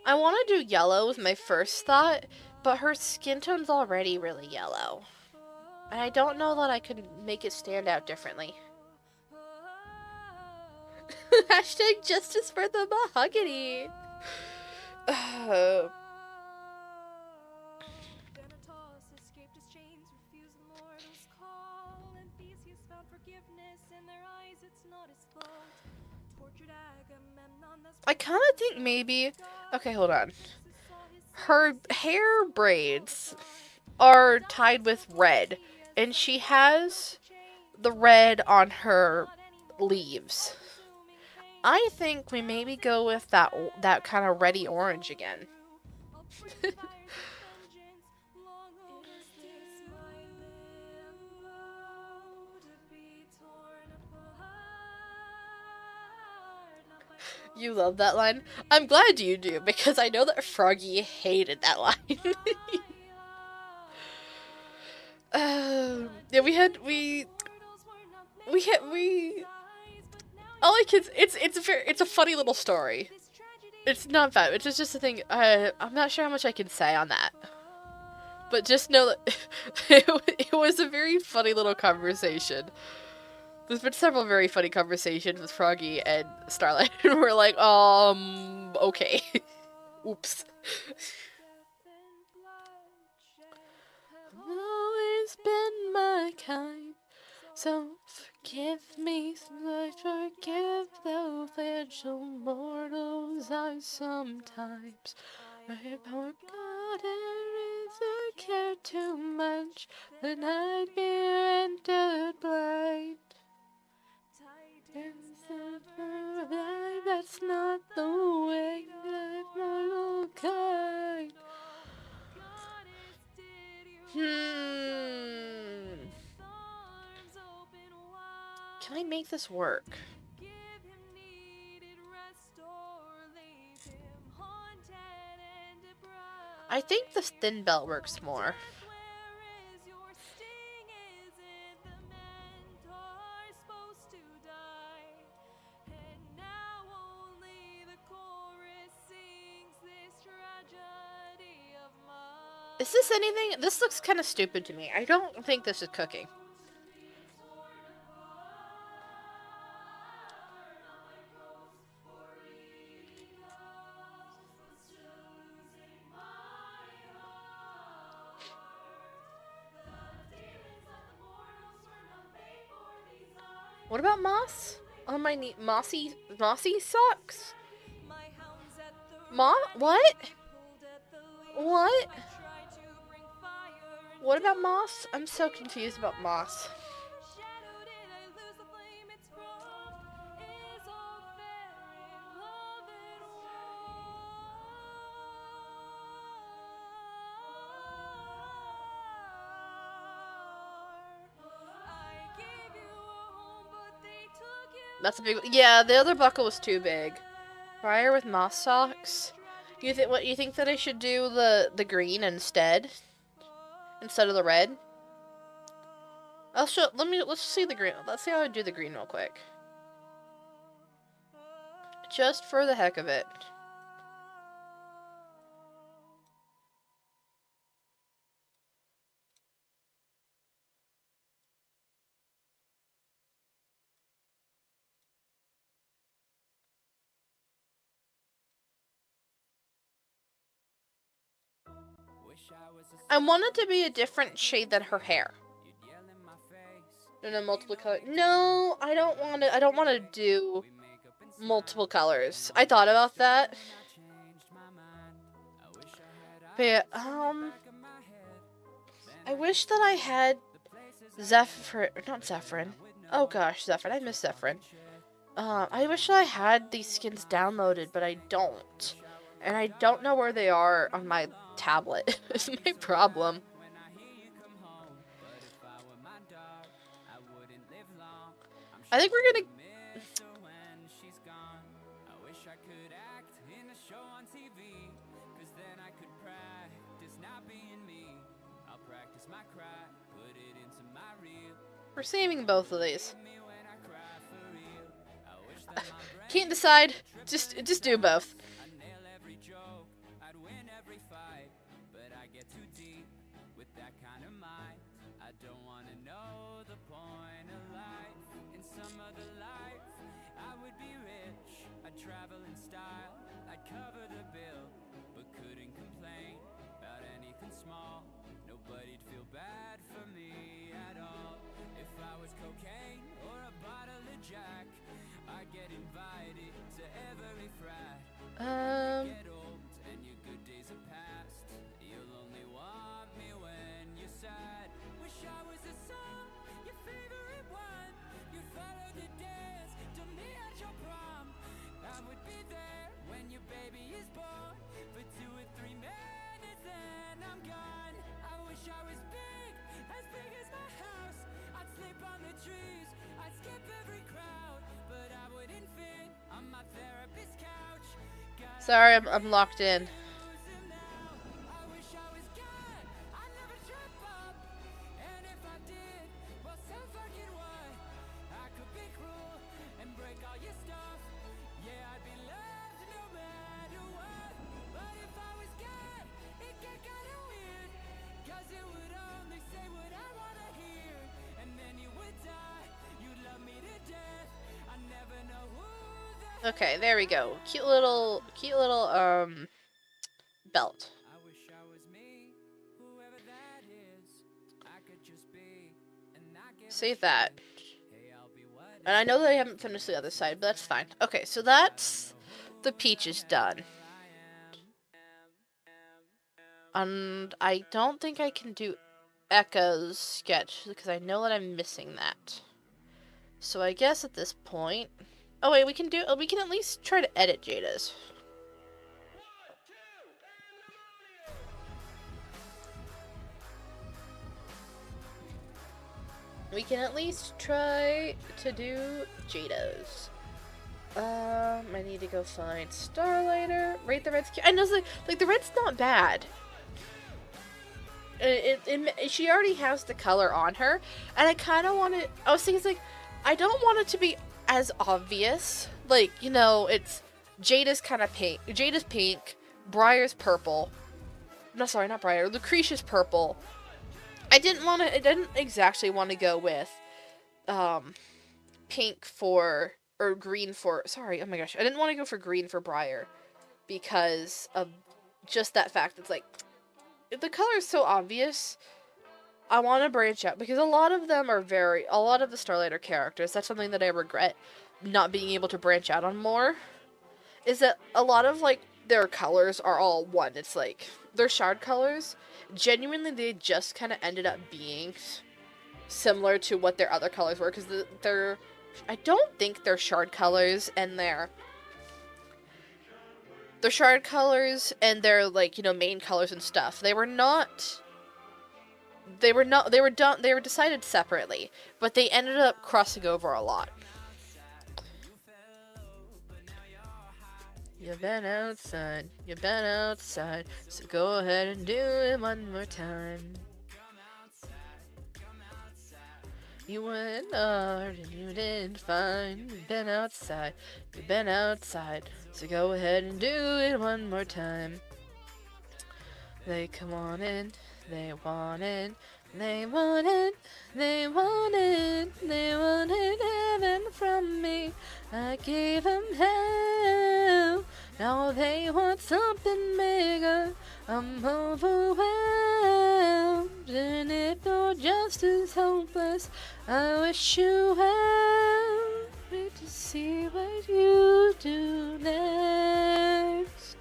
I want to do yellow with my first thought, but her skin tone's already really yellow. And I don't know that I could make it stand out differently. Hashtag justice for the mahogany. I kind of think maybe... Okay, hold on. Her hair braids are tied with red, and she has the red on her leaves. I think we maybe go with that kind of reddy orange again. You love that line? I'm glad you do, because I know that Froggy hated that line. Yeah, all I can, it's a funny little story. It's not bad. It's just a thing. I'm not sure how much I can say on that, but just know that it was a very funny little conversation. There's been several very funny conversations with Froggy and Starlight, and we're like, okay. Oops. Always been my kind, so forgive me, I forgive the fragile mortals I sometimes. If our God is a care too much, then I'd be rendered blind. That's not the way that mortal kind. Can I make this work? I think the thin belt works more. Is this anything? This looks kind of stupid to me. I don't think this is cooking. What about moss? On my knee, mossy socks? What? What? What about moss? I'm so confused about moss. That's a big... Yeah, the other buckle was too big. Briar with moss socks? You think that I should do the green instead of the red? Let's see the green. Let's see how I do the green real quick. Just for the heck of it. I want it to be a different shade than her hair. No, multiple colors. No, I don't want to. I don't want to do multiple colors. I thought about that. But yeah, I wish that I had not Zephyrin. Oh gosh, Zephyrin. I miss Zephyrin. I wish I had these skins downloaded, but I don't. And I don't know where they are on my tablet. It's my problem. I think we're gonna... We're saving both of these. Can't decide. Just do both. Sorry, I'm locked in. Okay, there we go. Cute little belt. Save that. And I know that I haven't finished the other side, but that's fine. Okay, so that's the peaches done. And I don't think I can do Echo's sketch because I know that I'm missing that. So I guess at this point... Oh wait, we can at least try to edit Jada's. We can at least try to do Jada's. I need to go find Starlighter. Rate the red's cute. I know, like the red's not bad. She already has the color on her, and I kind of want it. I was thinking, like, I don't want it to be as obvious. Like, you know, it's Jada's kind of pink. Jada's pink. Briar's purple. No, sorry, not Briar. Lucretia's purple. I didn't exactly want to go with pink for, or green for, sorry, oh my gosh. I didn't want to go for green for Briar because of just that fact. It's like, if the color is so obvious, I want to branch out because a lot of the Starlighter characters, that's something that I regret not being able to branch out on more, is that a lot of, like, their colors are all one. It's like, their shard colors, genuinely, they just kind of ended up being similar to what their other colors were, because I don't think their shard colors and their shard colors and their, like, you know, main colors and stuff, they were decided separately, but they ended up crossing over a lot. You've been outside, so go ahead and do it one more time. You went hard and you didn't find. You've been outside, so go ahead and do it one more time. They come on in, they want it, they want it, they want it, they wanted heaven from me. I gave them hell, Now they want something bigger. I'm overwhelmed, and if you're just as hopeless, I wish you well. Wait to see what you do next.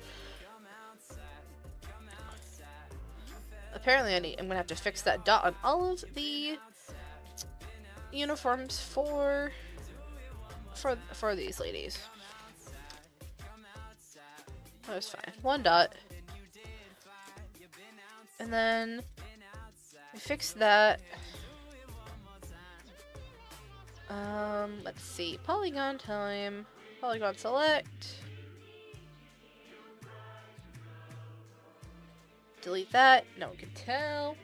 Apparently, I'm gonna have to fix that dot on all of the uniforms for these ladies. That was fine. One dot. And then we fix that. Let's see. Polygon time. Polygon select. Delete that. No one can tell.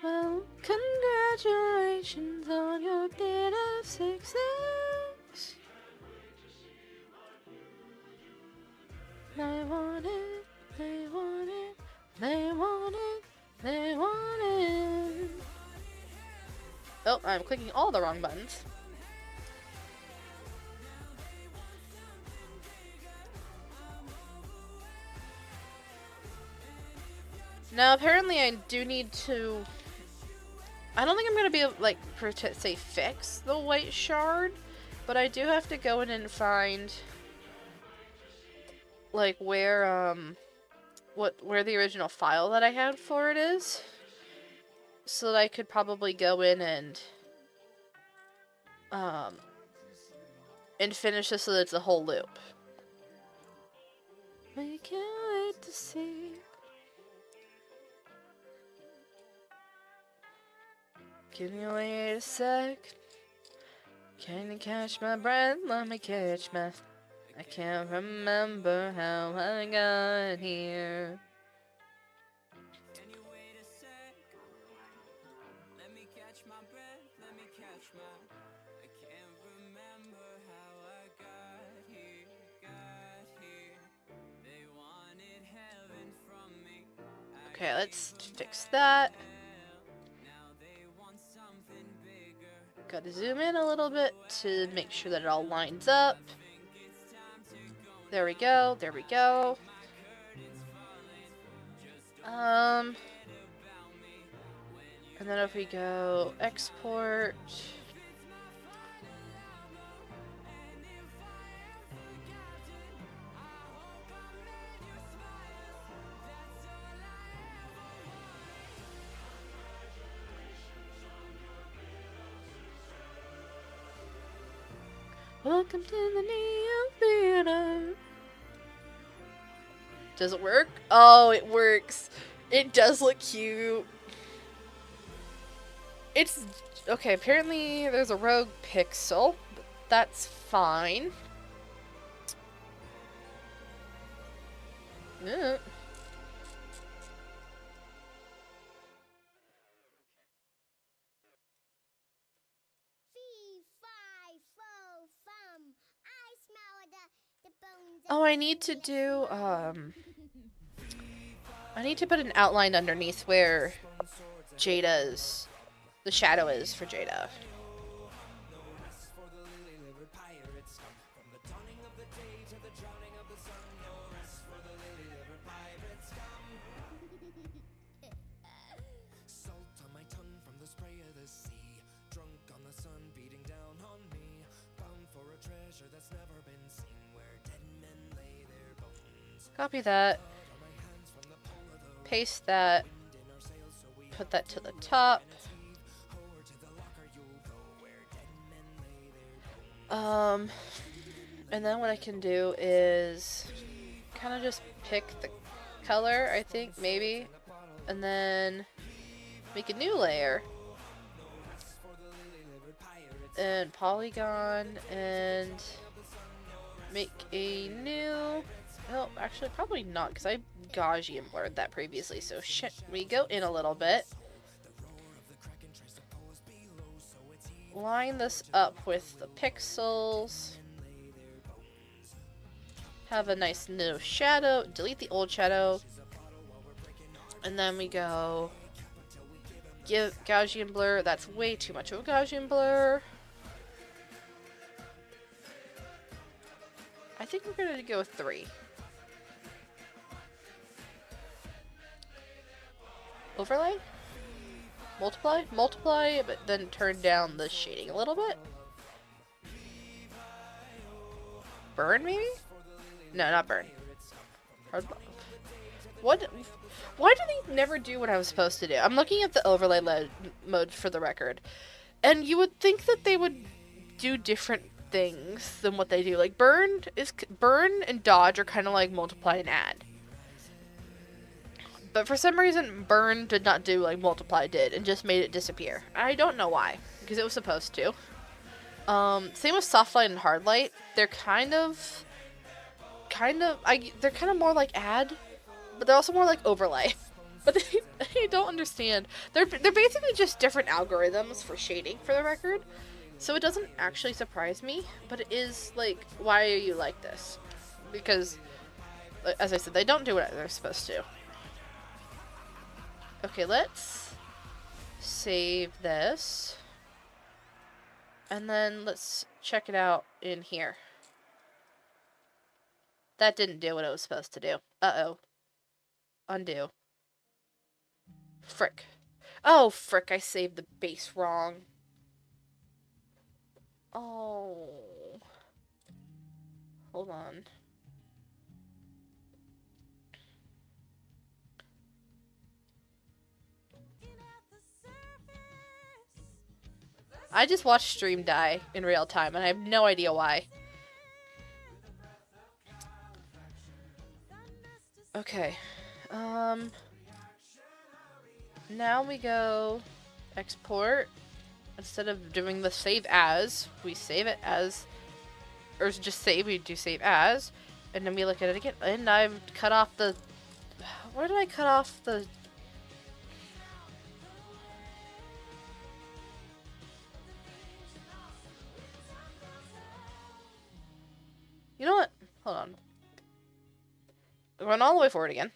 Well, congratulations on your bit of success. They want it, they want it, they want it, they want it. Oh, I'm clicking all the wrong buttons. Now, apparently I do need to... I don't think I'm going to be able, like, say fix the white shard, but I do have to go in and find, like, where the original file that I had for it is, so that I could probably go in and finish this so that it's a whole loop. I can't wait to see. Can you wait a sec? Can you catch my breath? Let me catch my... I can't remember how I got here. Can you wait a sec? Let me catch my breath, let me catch my... I can't remember how I got here, They wanted heaven from me. Okay, let's fix that. Gotta zoom in a little bit to make sure that it all lines up. There we go, there we go. And then if we go export. Welcome to the Neon Theater. Does it work? Oh, it works. It does look cute. It's... Okay, apparently there's a rogue pixel, but that's fine. Yeah. Oh, I need to do, I need to put an outline underneath where Jada's, the shadow is for Jada. Copy that, paste that, put that to the top. And then what I can do is kind of just pick the color, I think, maybe, and then make a new layer. And polygon, and make a new... Oh, actually, probably not, because I Gaussian blurred that previously, so shit. We go in a little bit. Line this up with the pixels. Have a nice new shadow. Delete the old shadow. And then we go... Give Gaussian blur. That's way too much of a Gaussian blur. I think we're gonna go with 3. Overlay? Multiply? Multiply, but then turn down the shading a little bit? Burn, maybe? No, not burn. Hard. What? Why do they never do what I was supposed to do? I'm looking at the overlay mode for the record. And you would think that they would do different things than what they do. Like, burn and dodge are kind of like multiply and add. But for some reason, burn did not do like multiply did and just made it disappear. I don't know why, because it was supposed to. Same with soft light and hard light. They're kind of they're kind of more like add, but they're also more like overlay. But I don't understand. They're basically just different algorithms for shading, for the record. So it doesn't actually surprise me, but it is like, why are you like this? Because, as I said, they don't do what they're supposed to. Okay, let's save this. And then let's check it out in here. That didn't do what it was supposed to do. Uh-oh. Undo. Frick. Oh, frick, I saved the base wrong. Oh. Hold on. I just watched stream die in real time, and I have no idea why. Okay. Now we go export. Instead of doing the save as, we save it as, or just save, we do save as, and then we look at it again. And I've cut off the, where did I cut off the, you know what? Hold on. Run all the way forward again.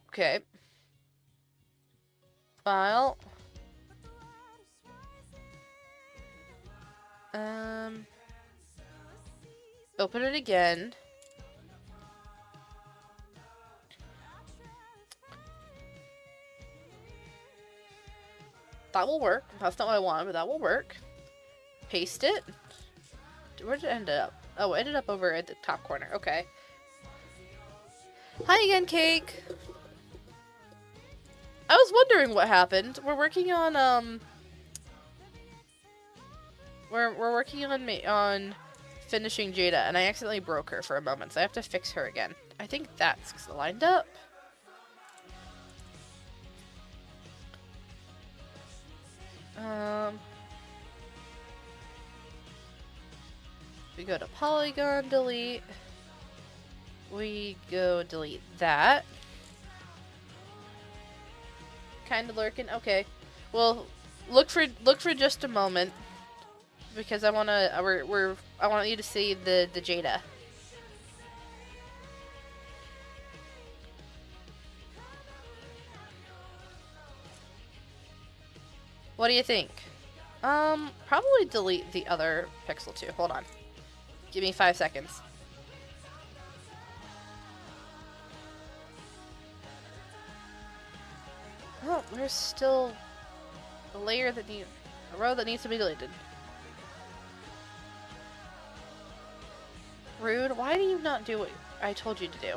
Okay. File. Open it again. That will work. That's not what I wanted, but that will work. Paste it. Where did it end up? Oh, it ended up over at the top corner. Okay. Hi again, Cake. I was wondering what happened. We're working on we're working on finishing Jada, and I accidentally broke her for a moment, so I have to fix her again. I think that's lined up. We go to polygon, delete. We go delete that. Kind of lurking. Okay. Well, look for just a moment, because I wanna I want you to see the Jada. What do you think? Probably delete the other pixel too. Hold on. Give me 5 seconds. Oh, there's still a layer that a row that needs to be deleted. Rude, why do you not do what I told you to do?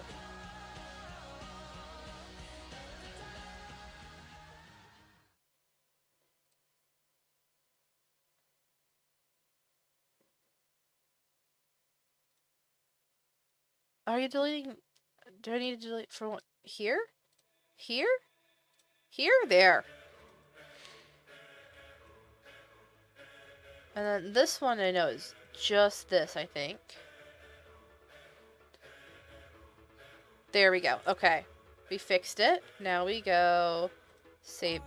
Are you deleting? Do I need to delete from what? Here? Here? Here? There. And then this one I know is just this, I think. There we go. Okay. We fixed it. Now we go save,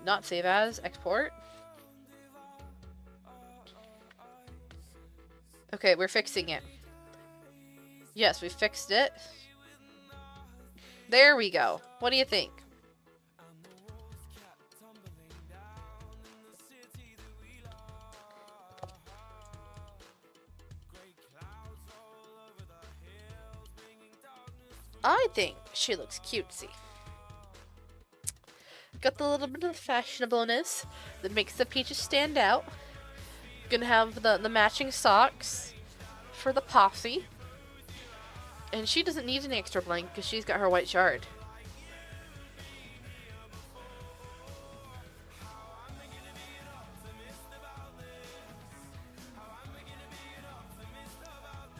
not save as, export. Okay, we're fixing it. Yes, we fixed it. There we go. What do you think? I think she looks cutesy. Got the little bit of fashionableness that makes the peaches stand out. Gonna have the matching socks for the posse. And she doesn't need an extra blank because she's got her white shard.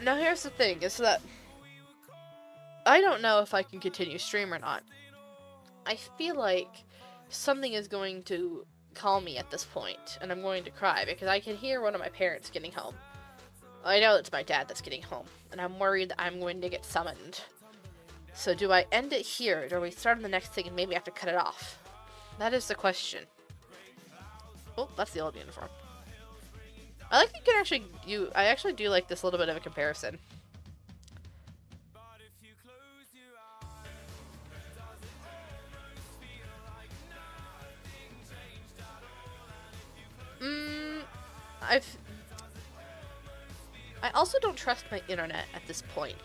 Now here's the thing, is that I don't know if I can continue stream or not. I feel like something is going to call me at this point, and I'm going to cry because I can hear one of my parents getting home. I know it's my dad that's getting home, and I'm worried that I'm going to get summoned. So do I end it here, or do we start on the next thing and maybe have to cut it off? That is the question. Oh, that's the old uniform. I like that you can actually I actually do like this little bit of a comparison. I also don't trust my internet at this point.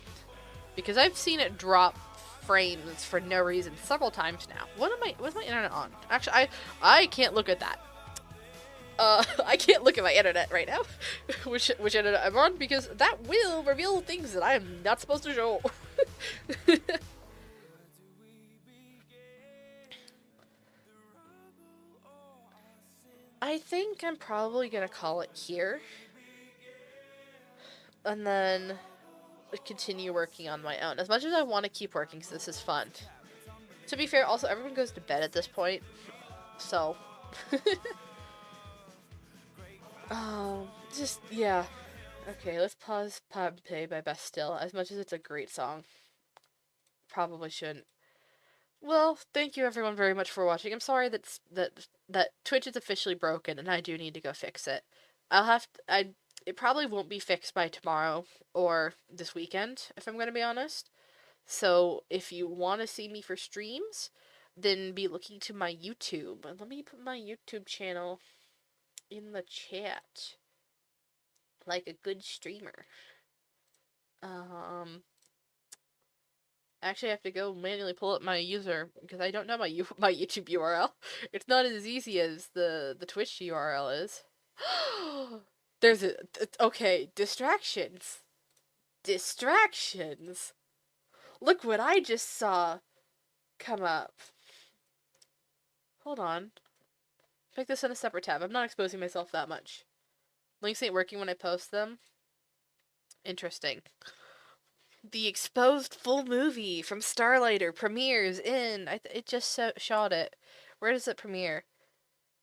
Because I've seen it drop frames for no reason several times now. What's my internet on? Actually, I can't look at that. I can't look at my internet right now. which internet I'm on, because that will reveal things that I am not supposed to show. I think I'm probably gonna call it here. And then continue working on my own. As much as I want to keep working, because this is fun. To be fair, also, everyone goes to bed at this point. So. Just, yeah. Okay, let's pause Pompeii by Bastille. As much as it's a great song. Probably shouldn't. Well, thank you everyone very much for watching. I'm sorry that Twitch is officially broken and I do need to go fix it. It probably won't be fixed by tomorrow or this weekend, if I'm going to be honest. So if you want to see me for streams, then be looking to my YouTube. Let me put my YouTube channel in the chat. Like a good streamer. Actually, I have to go manually pull up my user because I don't know my YouTube URL. It's not as easy as the Twitch URL is. Okay, distractions. Distractions. Look what I just saw come up. Hold on. Pick this in a separate tab. I'm not exposing myself that much. Links ain't working when I post them. Interesting. The exposed full movie from Starlighter premieres in... it just shot it. Where does it premiere?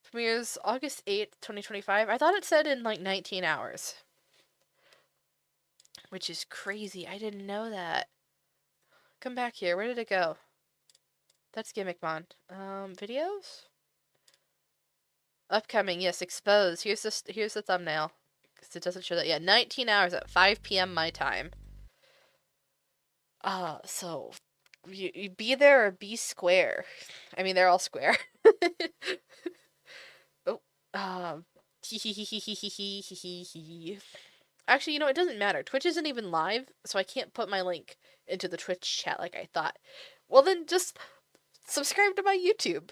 Premieres August 8th, 2025. I thought it said in like 19 hours. Which is crazy. I didn't know that. Come back here. Where did it go? That's Gimmickmon. Videos? Upcoming, yes, exposed. Here's the thumbnail. Because it doesn't show that yet. 19 hours at 5 p.m. my time. So you be there or be square. I mean, they're all square. Oh, actually, you know, it doesn't matter. Twitch isn't even live, so I can't put my link into the Twitch chat like I thought. Well, then just subscribe to my YouTube.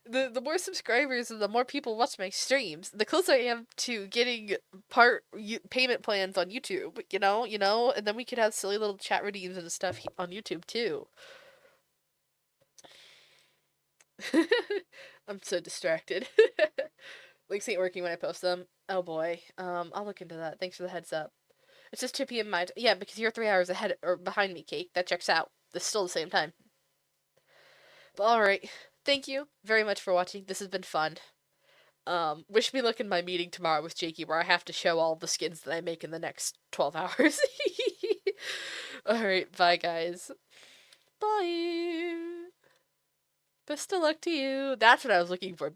The more subscribers and the more people watch my streams, the closer I am to getting payment plans on YouTube, you know, and then we could have silly little chat redeems and stuff on YouTube too. I'm so distracted. Links ain't working when I post them. Oh boy. I'll look into that. Thanks for the heads up. It's just 2 p.m. my yeah, because you're 3 hours ahead or behind me, Cake. That checks out. It's still the same time. But alright. Thank you very much for watching. This has been fun. Wish me luck in my meeting tomorrow with Jakey where I have to show all the skins that I make in the next 12 hours. Alright, bye guys. Bye. Best of luck to you. That's what I was looking for.